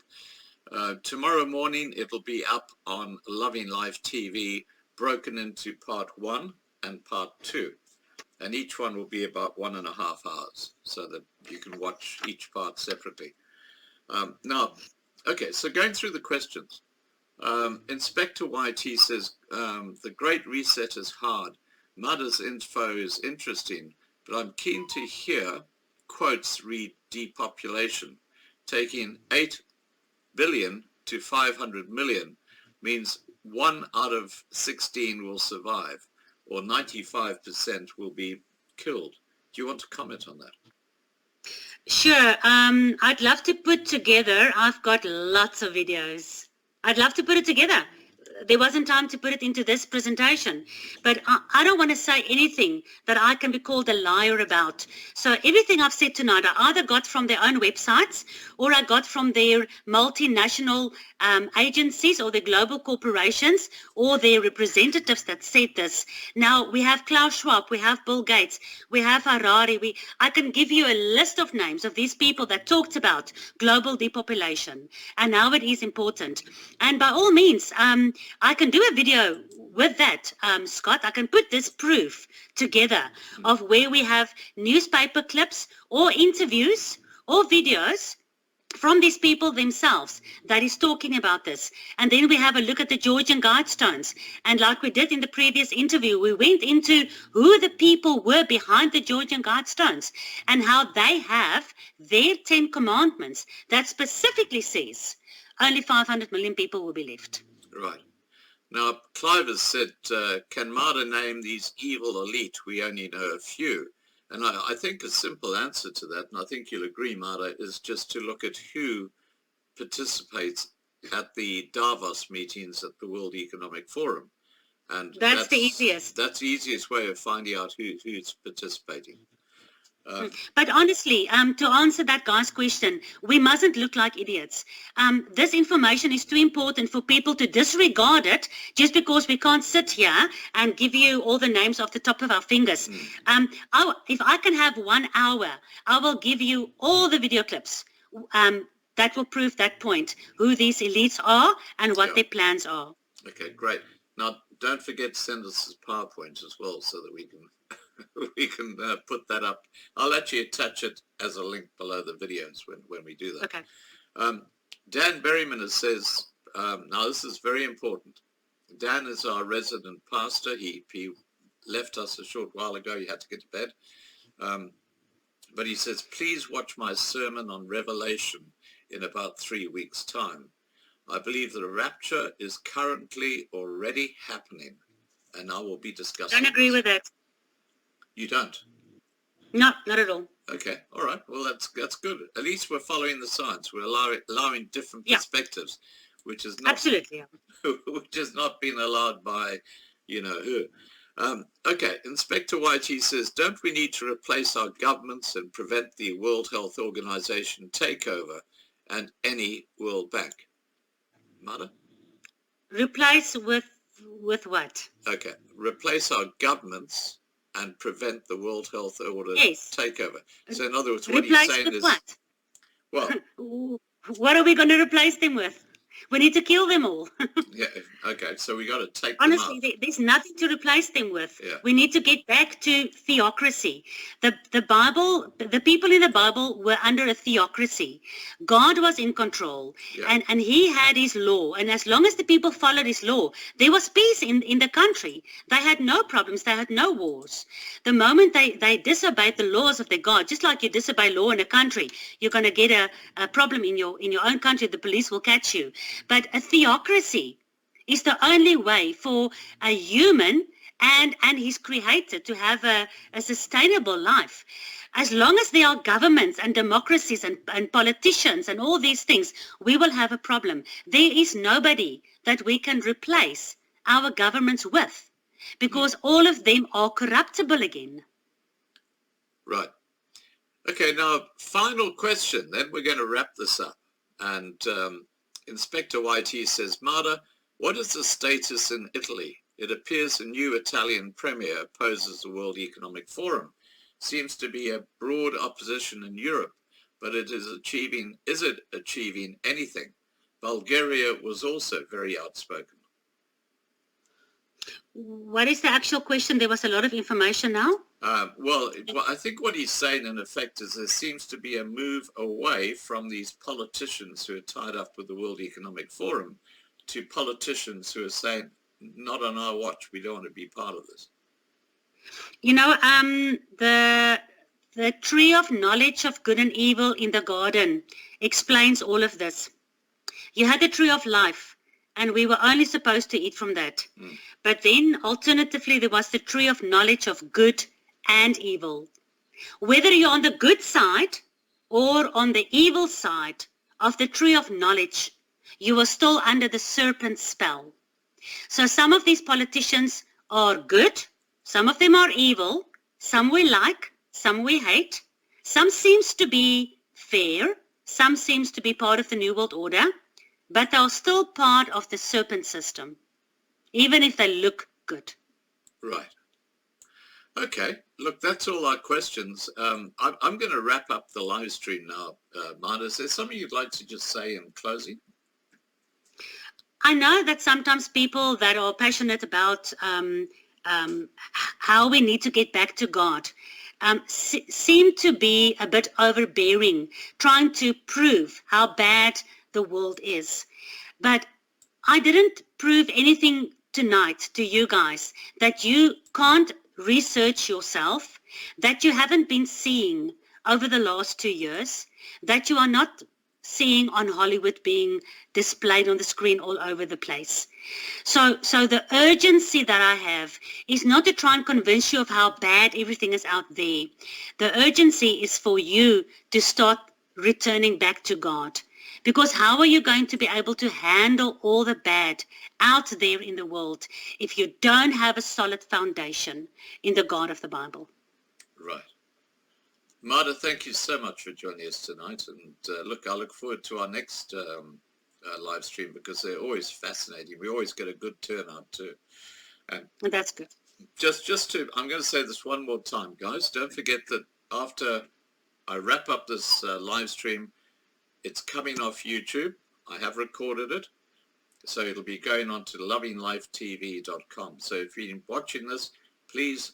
Tomorrow morning, it'll be up on Loving Life TV, broken into part 1 and part 2. And each one will be about 1.5 hours, so that you can watch each part separately. Now, okay, so going through the questions. Inspector YT says, the Great Reset is hard. Mudda's info is interesting, but I'm keen to hear quotes read depopulation. Taking 8 billion to 500 million means 1 out of 16 will survive, or 95% will be killed. Do you want to comment on that?
Sure. I'd love to put together, I've got lots of videos. I'd love to put it together. There wasn't time to put it into this presentation, but I don't want to say anything that I can be called a liar about. So everything I've said tonight, I either got from their own websites, or I got from their multinational agencies or their global corporations or their representatives that said this. Now, we have Klaus Schwab, we have Bill Gates, we have Harari. I can give you a list of names of these people that talked about global depopulation and how it is important. And by all means, I can do a video with that, Scott. I can put this proof together of where we have newspaper clips or interviews or videos from these people themselves that is talking about this. And then we have a look at the Georgian Guidestones. And like we did in the previous interview, we went into who the people were behind the Georgian Guidestones and how they have their 10 commandments that specifically says only 500 million people will be left.
Right. Now, Clive has said, can Mada name these evil elite? We only know a few. And I think a simple answer to that, and I think you'll agree, Mada, is just to look at who participates at the Davos meetings at the World Economic Forum. And
that's the easiest.
That's the easiest way of finding out who's participating.
But honestly, to answer that guy's question, we mustn't look like idiots. This information is too important for people to disregard it just because we can't sit here and give you all the names off the top of our fingers. If I can have 1 hour, I will give you all the video clips that will prove that point, who these elites are and what
Yeah.
their plans are.
Okay, great. Now, don't forget to send us this PowerPoint as well so that we can put that up. I'll actually attach it as a link below the videos when we do that.
Okay.
Dan Berryman says, now this is very important. Dan is our resident pastor. He left us a short while ago. He had to get to bed. But he says, please watch my sermon on Revelation in about 3 weeks' time. I believe the rapture is currently already happening, and I will be discussing
Don't agree
this.
with that.
You don't?
No, not at all.
Okay, all right. Well, that's good. At least we're following the science. We're allowing different
Yeah.
perspectives, which is not
Absolutely. Yeah.
which has not been allowed by, who. Okay, Inspector Whitey says, don't we need to replace our governments and prevent the World Health Organization takeover and any World Bank? Mother?
Replace with what?
Okay, replace our governments and prevent the World Health Order
Yes.
takeover. So in other words, what he's
Replace
saying
with
is,
what?
well,
What are we going to replace them with? We need to kill them all.
yeah, okay, so we got to take
Honestly,
them out.
there's nothing to replace them with.
Yeah.
We need to get back to theocracy. The Bible, the people in the Bible were under a theocracy. God was in control,
Yeah.
and he had his law. And as long as the people followed his law, there was peace in the country. They had no problems. They had no wars. The moment they disobeyed the laws of their God, just like you disobey law in a country, you're going to get a problem in your own country. The police will catch you. But a theocracy is the only way for a human and his creator to have a sustainable life. As long as there are governments and democracies and politicians and all these things, we will have a problem. There is nobody that we can replace our governments with, because all of them are corruptible again.
Right. Okay, now, final question, then we're going to wrap this up. And Inspector YT says, Marta, what is the status in Italy? It appears a new Italian premier opposes the World Economic Forum. Seems to be a broad opposition in Europe, but is it achieving anything? Bulgaria was also very outspoken.
What is the actual question? There was a lot of information now.
Well, I think what he's saying in effect is there seems to be a move away from these politicians who are tied up with the World Economic Forum to politicians who are saying, not on our watch, we don't want to be part of this.
You know, the tree of knowledge of good and evil in the garden explains all of this. You had the tree of life, and we were only supposed to eat from that. But then, alternatively, there was the tree of knowledge of good and evil. Whether you're on the good side or on the evil side of the tree of knowledge, you are still under the serpent's spell. So some of these politicians are good, some of them are evil, some we like, some we hate, some seems to be fair, some seems to be part of the New World Order, but they're still part of the serpent system, even if they look good.
Right. Okay. Look, that's all our questions. I'm going to wrap up the live stream now, Marta. Is there something you'd like to just say in closing?
I know that sometimes people that are passionate about how we need to get back to God seem to be a bit overbearing, trying to prove how bad the world is. But I didn't prove anything tonight to you guys that you can't research yourself, that you haven't been seeing over the last 2 years, that you are not seeing on Hollywood being displayed on the screen all over the place. So the urgency that I have is not to try and convince you of how bad everything is out there. The urgency is for you to start returning back to God. Because how are you going to be able to handle all the bad out there in the world if you don't have a solid foundation in the God of the Bible?
Right. Marta, thank you so much for joining us tonight. And look, I look forward to our next live stream because they're always fascinating. We always get a good turnout too. And
That's good.
just to, I'm going to say this one more time, guys. Don't forget that after I wrap up this live stream, It's coming off YouTube. I have recorded it. So it'll be going on to lovinglifetv.com. So if you're watching this, please